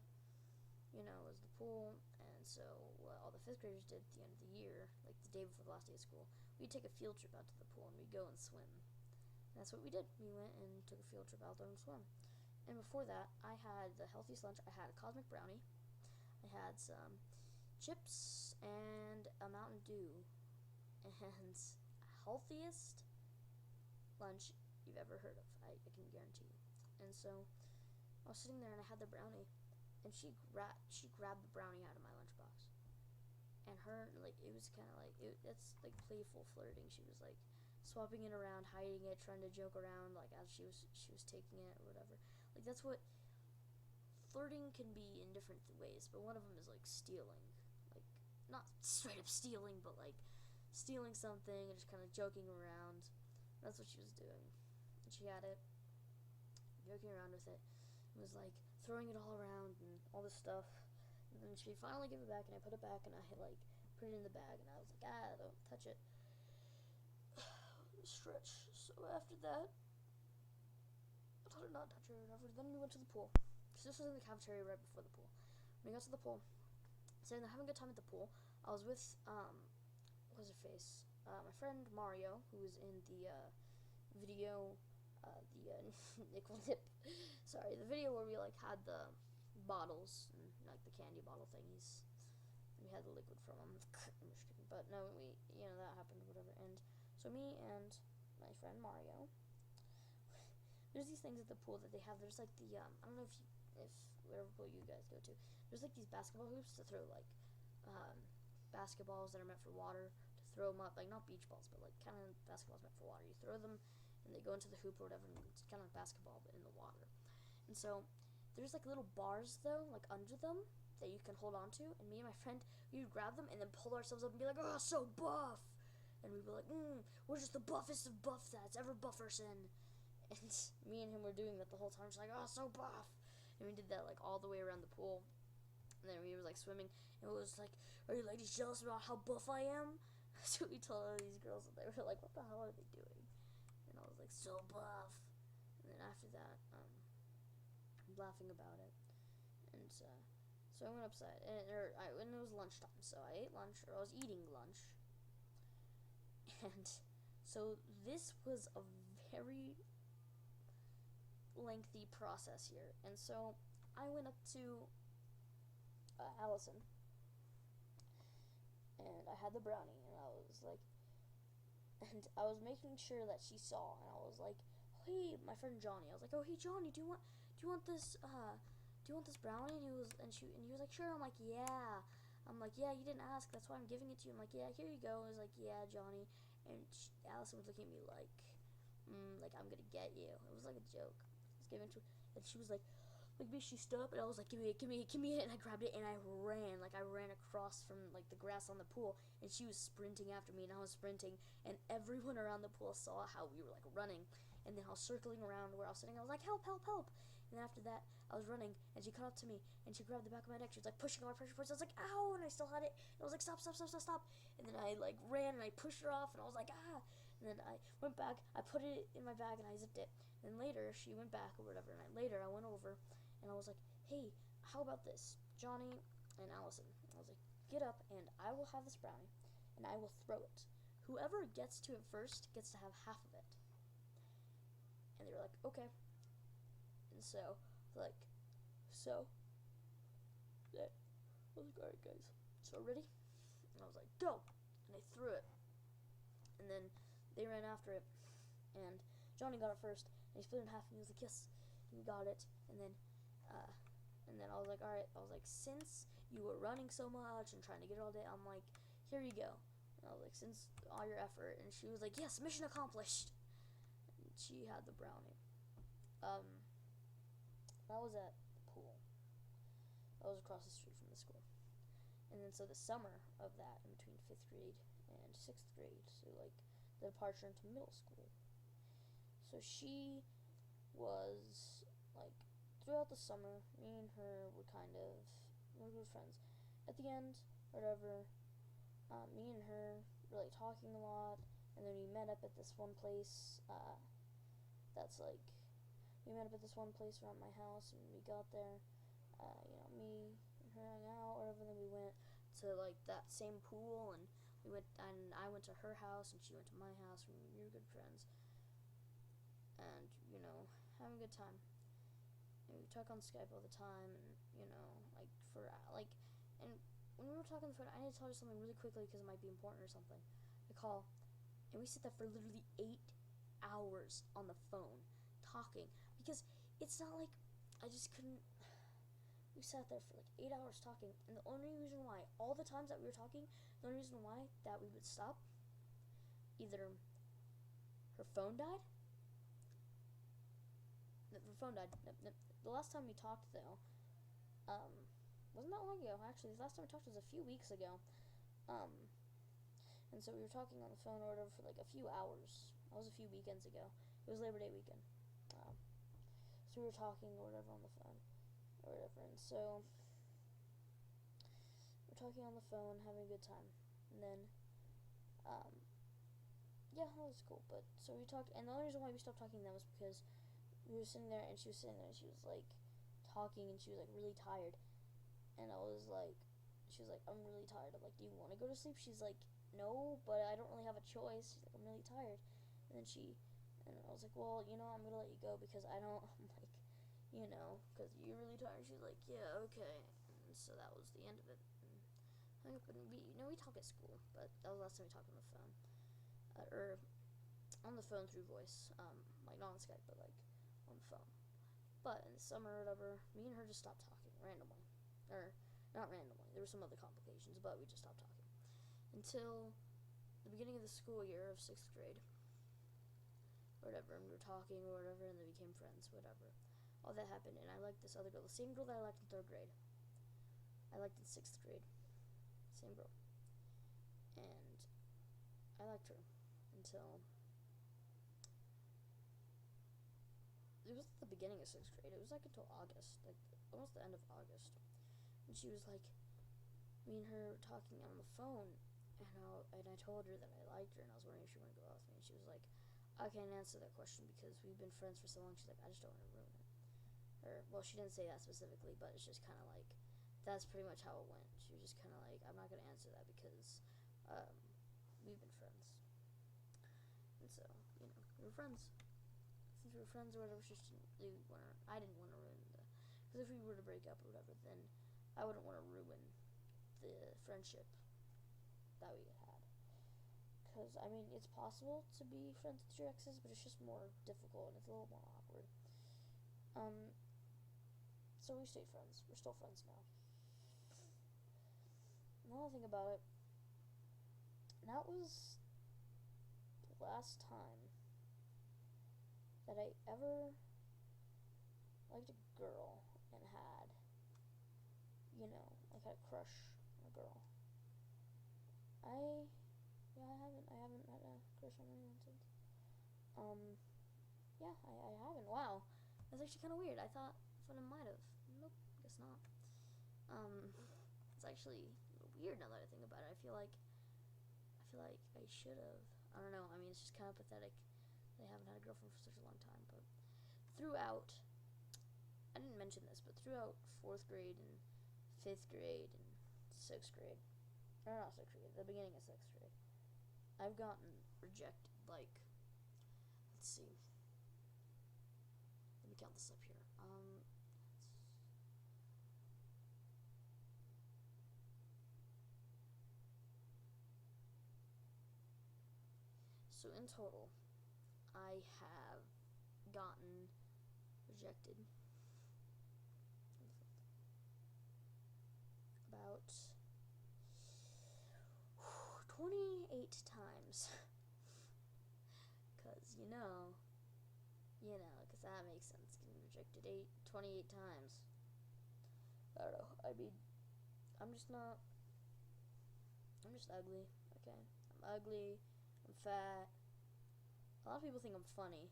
you know, was the pool. And so what all the 5th graders did at the end of the year, like the day before the last day of school, we'd take a field trip out to the pool, and we'd go and swim. And that's what we did. We went and took a field trip out there and swim. And before that, I had the healthiest lunch. I had a cosmic brownie. I I had some chips and a Mountain Dew, and healthiest lunch you've ever heard of, I can guarantee you. And so I was sitting there and I had the brownie, and she grabbed the brownie out of my lunchbox, and her, like, it was kind of like, that's like playful flirting. She was like swapping it around, hiding it, trying to joke around, like, as she was taking it or whatever. Like, that's what flirting can be in different ways, but one of them is like stealing, like, not straight up stealing, but like stealing something and just kind of joking around. That's what she was doing, and she had it, joking around with it. It was like throwing it all around and all this stuff. And then she finally gave it back, and I put it back, and I like put it in the bag, and I was like, don't touch it. Stretch. So after that, I told her not to touch it or whatever. Then we went to the pool. Because this was in the cafeteria right before the pool. When we got to the pool, sitting there having a good time at the pool, I was with, what was her face? My friend Mario, who was in the video, nickel dip. Sorry, the video where we like had the bottles and like the candy bottle thingies. We had the liquid from them. I'm just kidding, but no, that happened, whatever. And so me and my friend Mario, there's these things at the pool that they have. There's like the I don't know if whatever pool you guys go to, there's like these basketball hoops to throw like basketballs that are meant for water, to throw them up, like not beach balls, but like kind of basketballs meant for water. You throw them and they go into the hoop or whatever, and it's kind of like basketball but in the water. And so there's like little bars though, like under them, that you can hold on to, and me and my friend, we would grab them and then pull ourselves up and be like, oh, so buff, and we'd be like, we're just the buffest of buff that's ever Bufferson. And me and him were doing that the whole time, just like, oh, so buff. And we did that like all the way around the pool. And then we were like swimming, and it was like, are you ladies jealous about how buff I am? So we told all these girls, and they were like, what the hell are they doing? And I was like, so buff. And then after that, laughing about it. And so I went upside, and it was lunchtime, so I ate lunch, or I was eating lunch. And so this was a very lengthy process here. And so I went up to Allison, and I had the brownie, and I was like, and I was making sure that she saw, and I was like, hey, my friend Johnny, I was like, oh, hey Johnny, do you want this brownie? And he was like, sure. I'm like, yeah. Yeah, you didn't ask, that's why I'm giving it to you. I'm like, yeah, here you go. I was like, yeah, Johnny. And Allison was looking at me like I'm gonna get you. It was like a joke. I was giving to her, and she was like me, she stood up, and I was like, give me it, and I grabbed it, and I ran across from like the grass on the pool, and she was sprinting after me, and I was sprinting, and everyone around the pool saw how we were like running. And then I was circling around where I was sitting. I was like, help, help, help. And then after that, I was running, and she caught up to me, and she grabbed the back of my neck. She was like pushing on my pressure points. I was like, ow, and I still had it. And I was like, stop, stop, stop, stop, stop. And then I like ran, and I pushed her off, and I was like, ah. And then I went back, I put it in my bag, and I zipped it. And later, she went back or whatever, and I went over, and I was like, hey, how about this, Johnny and Allison? I was like, get up, and I will have this brownie, and I will throw it. Whoever gets to it first gets to have half of it. And they were like, okay. And so, I was like, alright guys, so ready? And I was like, go! And I threw it. And then they ran after it, and Johnny got it first, and he split it in half, and he was like, yes, and he got it. And then I was like, alright, I was like, since you were running so much and trying to get it all day, I'm like, here you go. And I was like, since all your effort. And she was like, yes, mission accomplished. And she had the brownie. That was at the pool. That was across the street from the school. And then so the summer of that, in between 5th grade and 6th grade, so like the departure into middle school. So she was like, throughout the summer, me and her were we were friends. At the end, whatever, me and her were like talking a lot, and then we met up at this one place, we met up at this one place around my house, and we got there, me and her hung out, whatever, and then we went to like that same pool, and I went to her house, and she went to my house, and we were good friends, and, having a good time. And we talk on Skype all the time, and, like, for, like, and when we were talking on the phone, I need to tell her something really quickly because it might be important or something. I call, and we sit there for literally 8 hours on the phone talking, because it's not like I just couldn't. We sat there for like 8 hours talking, and the only reason why, all the times that we were talking, the only reason why that we would stop, either her phone died. Her phone died. The last time we talked, though, wasn't that long ago. Actually, the last time we talked was a few weeks ago. And so we were talking on the phone or whatever for like a few hours. That was a few weekends ago. It was Labor Day weekend. So we were talking or whatever on the phone or whatever, and so we're talking on the phone, having a good time, and then, yeah, that was cool. But so we talked, and the only reason why we stopped talking then was because we were sitting there, and she was sitting there, and she was like talking, and she was like really tired, and I was like, she was like, I'm really tired. I'm like, do you want to go to sleep? She's like, no, but I don't really have a choice. She's like, I'm really tired. And then and I was like, well, I'm gonna let you go because I don't. I'm like, because you're really tired. She's like, yeah, okay. And so that was the end of it. And we talk at school, but that was the last time we talked on the phone, or on the phone through voice, like not on Skype, but like on the phone. But in the summer or whatever, me and her just stopped talking randomly, or not randomly. There were some other complications, but we just stopped talking until the beginning of the school year of 6th grade, or whatever. And we were talking or whatever, and then we became friends, whatever. All that happened, and I liked this other girl, the same girl that I liked in 3rd grade. I liked in 6th grade, same girl, and I liked her until it was the beginning of 6th grade. It was like until August, like almost the end of August, and she was like, me and her were talking on the phone, and I told her that I liked her, and I was wondering if she wanted to go out with me, and she was like, I can't answer that question because we've been friends for so long. She's like, I just don't want to ruin it. Well, she didn't say that specifically, but it's just kind of like, that's pretty much how it went. She was just kind of like, I'm not going to answer that because we've been friends. And so, we were friends. Since we were friends or whatever, she just didn't really I didn't want to ruin because if we were to break up or whatever, then I wouldn't want to ruin the friendship that we had. Because, it's possible to be friends with your exes, but it's just more difficult and it's a little more awkward. So we stayed friends. We're still friends now. Now I think about it, that was the last time that I ever liked a girl and had, like had a crush on a girl. I haven't had a crush on anyone since. Yeah, I haven't. Wow. That's actually kind of weird. I thought I might have. Nope, guess not. It's actually a little weird now that I think about it. I feel like I should have. I don't know. It's just kind of pathetic that I haven't had a girlfriend for such a long time. But throughout, I didn't mention this, but throughout 4th grade and 5th grade and 6th grade, or not 6th grade, the beginning of 6th grade, I've gotten rejected, like, let's see. Let me count this up here. So in total, I have gotten rejected about 28 times. Because, because that makes sense. Getting rejected 28 times. I don't know. I'm just ugly, okay? I'm ugly, I'm fat. A lot of people think I'm funny,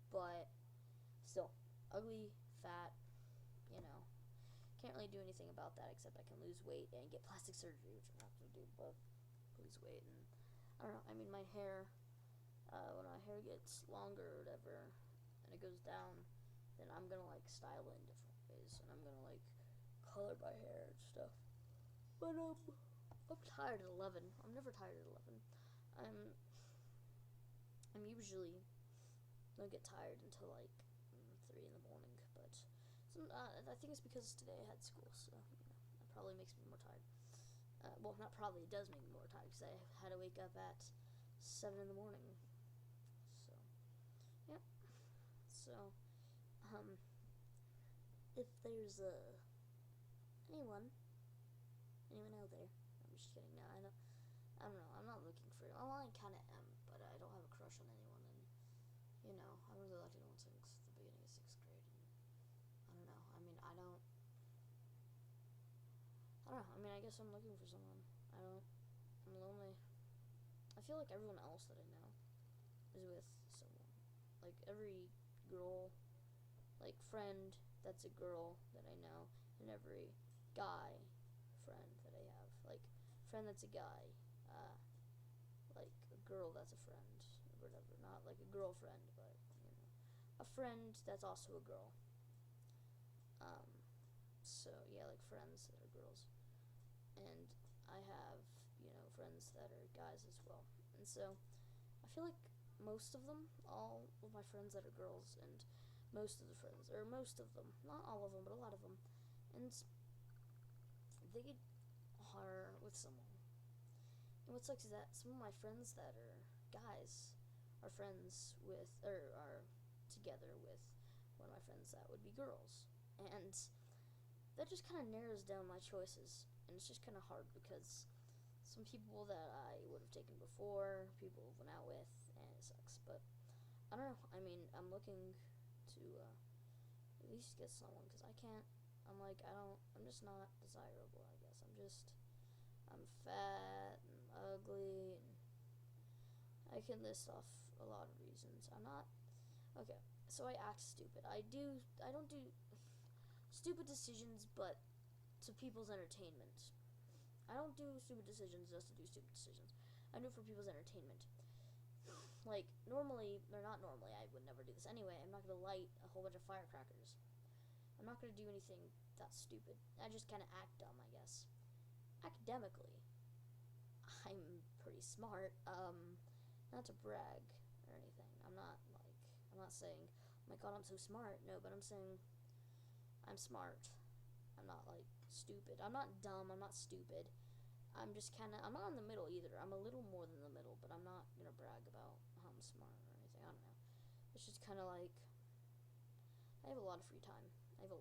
but still, ugly, fat, can't really do anything about that except I can lose weight and get plastic surgery, which I'm not going to do, but lose weight. And I don't know, my hair, when my hair gets longer or whatever, and it goes down, then I'm going to, style it in different ways, and I'm going to, color my hair and stuff. But, I'm tired at 11. I'm never tired at 11. I'm usually don't get tired until 3 in the morning, but I think it's because today I had school, so I probably makes me more tired. Well, not probably, it does make me more tired, because I had to wake up at 7 in the morning. So, yeah. So, if there's, anyone out there, I'm just kidding, no, I don't know, I'm not looking for, well, I kind of am, but I don't have a crush on anyone, and, you know, I haven't really liked anyone since the beginning of 6th grade, and, I don't know, I mean, I don't know, I mean, I guess I'm looking for someone, I'm lonely. I feel like everyone else that I know is with someone, like, every girl, like, friend that's a girl that I know, and every guy friend that I have, like, friend that's a guy, like, a girl that's a friend, or whatever, not like a girlfriend, but, you know, a friend that's also a girl. So, yeah, like, friends that are girls, and I have, you know, friends that are guys as well, and so, I feel like most of them, all of my friends that are girls, and most of the friends, or most of them, not all of them, but a lot of them, and they are with someone. And what sucks is that some of my friends that are guys are friends with, or are together with one of my friends that would be girls. And that just kind of narrows down my choices. And it's just kind of hard because some people that I would have taken before, people I've went out with, and it sucks. But I don't know. I mean, I'm looking to at least get someone because I can't. I'm just not desirable, I guess. I'm fat and ugly, and I can list off a lot of reasons. Okay, so I act stupid. I don't do stupid decisions, but to people's entertainment. I don't do stupid decisions just to do stupid decisions. I do it for people's entertainment. Like, normally, or not normally, I would never do this anyway. I'm not going to light a whole bunch of firecrackers. I'm not going to do anything that's stupid. I just kind of act dumb, I guess. Academically, I'm pretty smart. Not to brag or anything. I'm not saying, oh my god, I'm so smart. No, but I'm saying I'm smart. I'm not, like, stupid. I'm not dumb. I'm not stupid. I'm not in the middle either. I'm a little more than the middle, but I'm not going to brag about how I'm smart or anything. I don't know. It's just kind of like, I have a lot of free time. Like,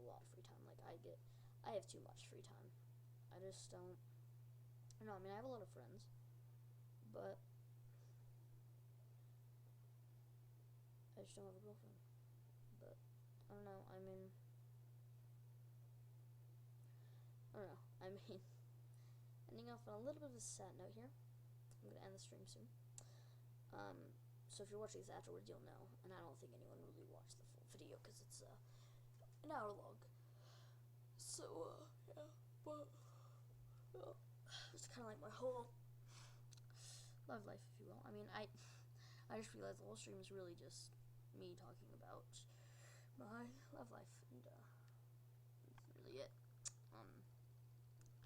I have too much free time. I just don't, I don't know, I mean, I have a lot of friends, but I just don't have a girlfriend. But, I don't know, I mean, ending off on a little bit of a sad note here. I'm going to end the stream soon. So if you're watching this afterwards, you'll know, and I don't think anyone really watched the full video, because it's, an hour long. So, yeah, but, it's kind of like my whole love life, if you will. I mean, I just realized the whole stream is really just me talking about my love life, and, that's really it. I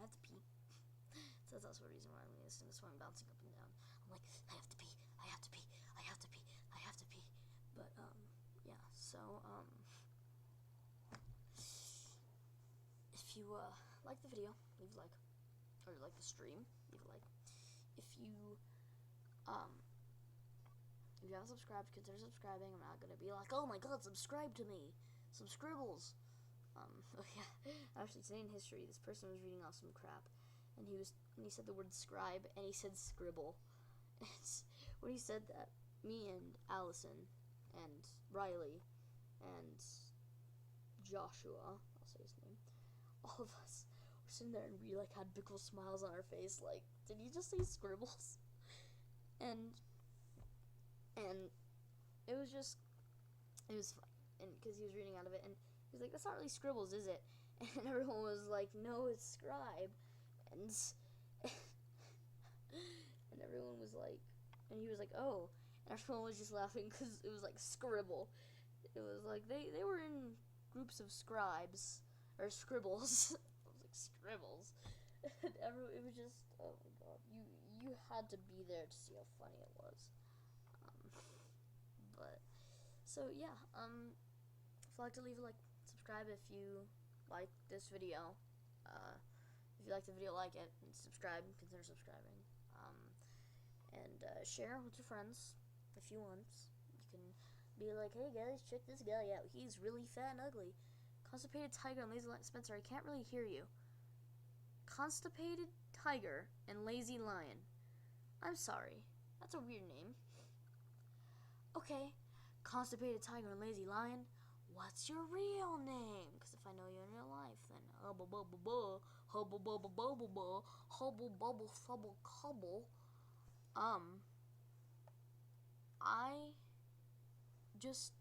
have to pee. So that's also a reason why I'm listening to this, why I'm bouncing up and down. I'm like, I have to pee, I have to pee, I have to pee, I have to pee. But, yeah, so, if you, like the video, leave a like. Or like the stream, leave a like. If you haven't subscribed, consider subscribing. I'm not gonna be like, oh my god, subscribe to me. Some scribbles. Oh yeah. Actually, today in history, this person was reading off some crap, and he said the word scribe, and he said scribble. And when he said that, me and Allison, and Riley, and Joshua, I'll say his name, all of us were sitting there, and we, like, had big old smiles on our face, like, did he just say scribbles? And it was fun, and because he was reading out of it, and he was like, that's not really scribbles, is it? And everyone was like, no, it's scribe. And and everyone was like, and he was like, oh, and everyone was just laughing because it was like scribble. It was like they were in groups of scribes or scribbles. It was like scribbles. And it was just, oh my god, you had to be there to see how funny it was. But so yeah, if you'd like to leave a like, subscribe if you like this video. If you you like the video, like it, and subscribe, consider subscribing. And share with your friends if you want. You can be like, hey guys, check this guy out. He's really fat and ugly. Constipated Tiger and Lazy Lion. Spencer, I can't really hear you. Constipated Tiger and Lazy Lion. I'm sorry. That's a weird name. Okay. Constipated Tiger and Lazy Lion. What's your real name? Because if I know you in real life, then hubble bubble bubble, hubble bubble bubble bubble, hubble bubble fubble cobble. I just,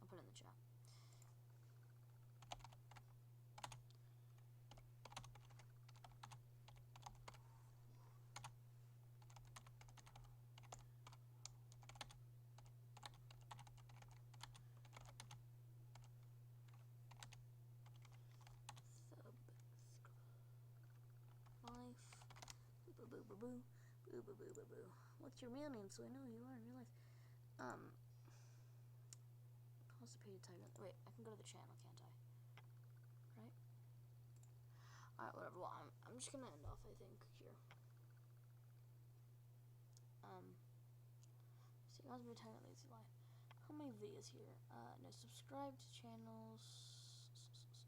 I'll put it in the chat. Life. Boo boo boo boo boo boo boo boo boo. What's your real name so I know who you are in real life? Constipated Tiger. Wait, I can go to the channel, can't I? Right? Alright, whatever. Well, I'm just gonna end off, I think, here. See, Constipated Tiger, Lazy Lion. How many videos here? No, subscribe to channels. Subscribe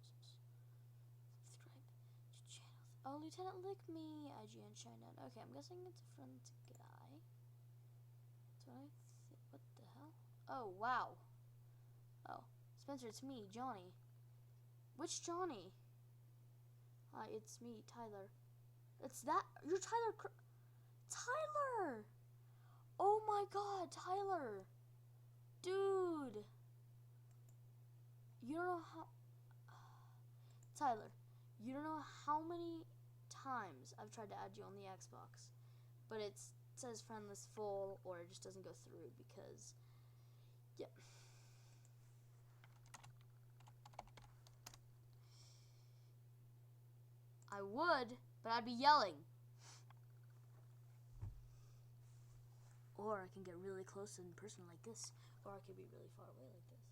to channels. Oh, Lieutenant Lick Me, IGN China. Okay, I'm guessing it's a different guy. That's what I think. What the hell? Oh, wow. Oh, Spencer, it's me, Johnny. Which Johnny? Hi, it's me, Tyler. It's that. You're Tyler. Tyler! Oh my god, Tyler. Dude. You don't know how. Tyler, you don't know how many times I've tried to add you on the Xbox, but it says friend list full, or it just doesn't go through because, yeah. I would, but I'd be yelling. Or I can get really close in person like this, or I could be really far away like this.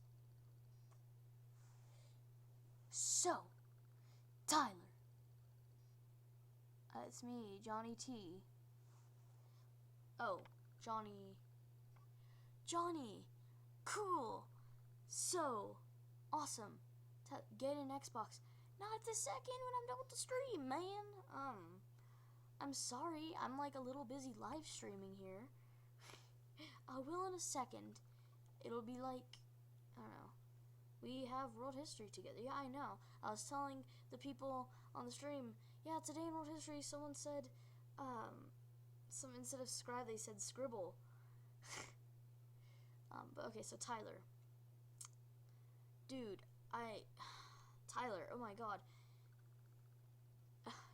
So, Tyler. It's me, Johnny T. Oh, Johnny. Johnny. Cool. So, awesome. Get an Xbox. Not this second when I'm done with the stream, man. I'm sorry. I'm like a little busy live streaming here. I will in a second. It'll be like, I don't know. We have world history together. Yeah, I know. I was telling the people on the stream, yeah, today in world history, someone said, instead of scribe, they said scribble. But okay, so Tyler. Dude, Tyler, oh my god.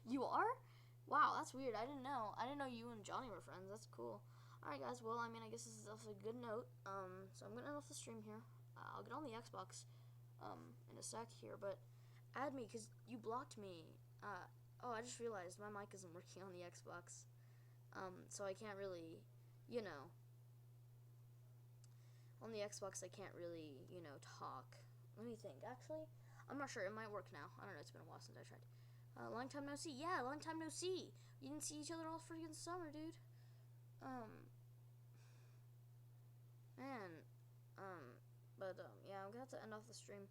You are? Wow, that's weird. I didn't know. I didn't know you and Johnny were friends. That's cool. Alright, guys. Well, I mean, I guess this is also a good note. So I'm going to end off the stream here. I'll get on the Xbox in a sec here, but add me because you blocked me. Oh, I just realized my mic isn't working on the Xbox. So I can't really, you know, on the Xbox I can't really, you know, talk. Let me think. Actually, I'm not sure. It might work now. I don't know. It's been a while since I tried. Long time no see. Yeah, long time no see. We didn't see each other all freaking summer, dude. Man. Yeah, I'm gonna have to end off the stream.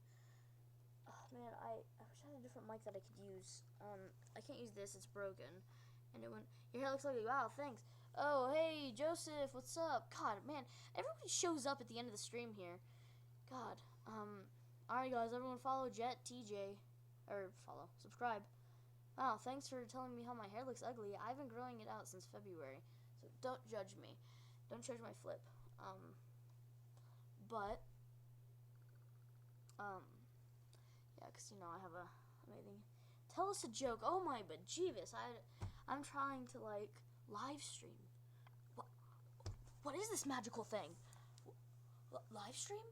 Oh, man, I wish I had a different mic that I could use. I can't use this. It's broken. And it went, your hair looks ugly. Wow, thanks. Oh, hey, Joseph, what's up? God, man, everybody shows up at the end of the stream here. God, alright, guys, everyone follow Jet TJ. Or, subscribe. Wow, thanks for telling me how my hair looks ugly. I've been growing it out since February, so don't judge me. Don't judge my flip. Yeah, because, you know, I have a amazing... Tell us a joke. Oh, my bejeebus. I'm trying to, like, live stream. What is this magical thing? Live stream?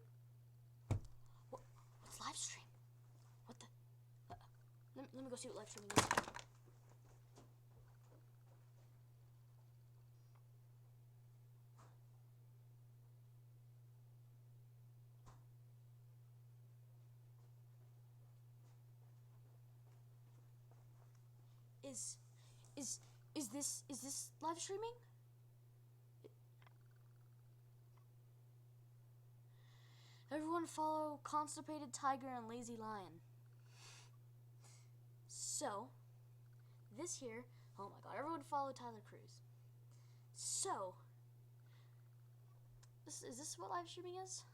What's live stream? What the... let me go see what live streaming is. Is this live streaming? Everyone follow Constipated Tiger and Lazy Lion. So, this here, oh my god, everyone follow Tyler Cruz. So, is this what live streaming is?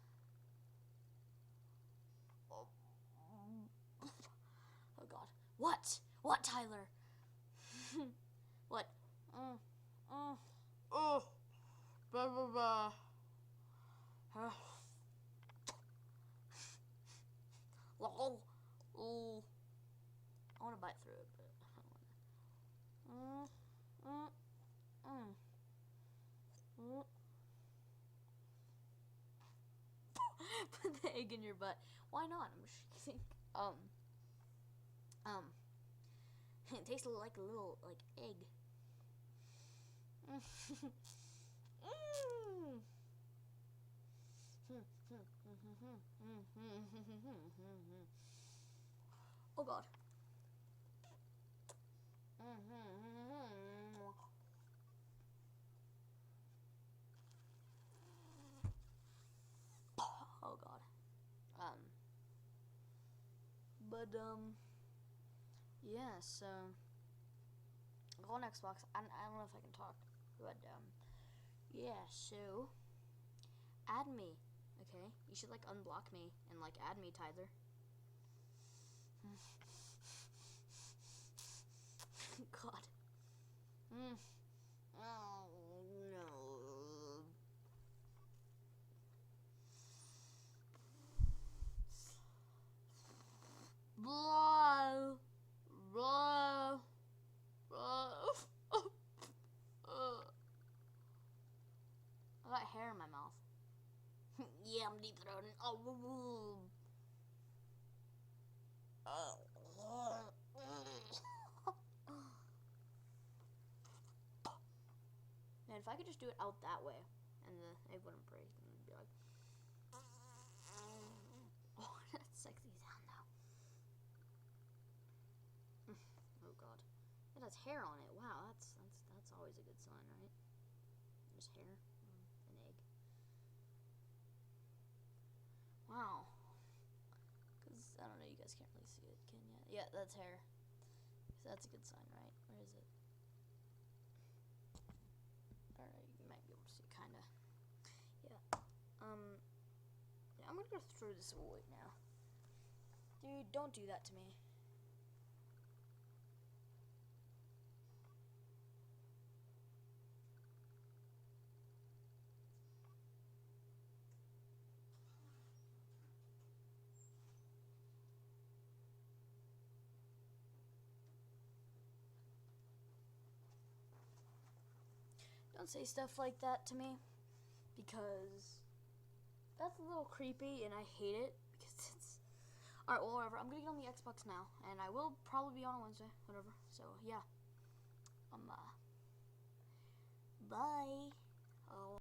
Oh god. What? What, Tyler? What? Blah blah blah. Lol. I want to bite through it, but I don't want to. Put the egg in your butt. Why not? I'm just kidding. It tastes like a little, like, egg. Oh god. Oh god. But yeah, so go on Xbox. I don't know if I can talk, but yeah, so add me, okay? You should like unblock me and like add me, Tyler. God. Oh no. Blah. Blah. Blah. I got hair in my mouth. Yeah, I'm deep throating. Oh. Man, if I could just do it out that way, and the egg wouldn't break, and it'd be like, oh, that's sexy sound though. Oh god, it has hair on it. Wow, that's always a good sign, right? There's hair on an egg. Wow. Because I don't know, you guys can't really see it, can you? Yeah, that's hair. So that's a good sign, right? Where is it? Alright, you might be able to see, kinda. Yeah. Yeah, I'm gonna go through this away now. Dude, don't do that to me. Don't say stuff like that to me, because that's a little creepy and I hate it, because it's... Alright, well, whatever. I'm gonna get on the Xbox now, and I will probably be on Wednesday, whatever. So, yeah. Bye. Oh,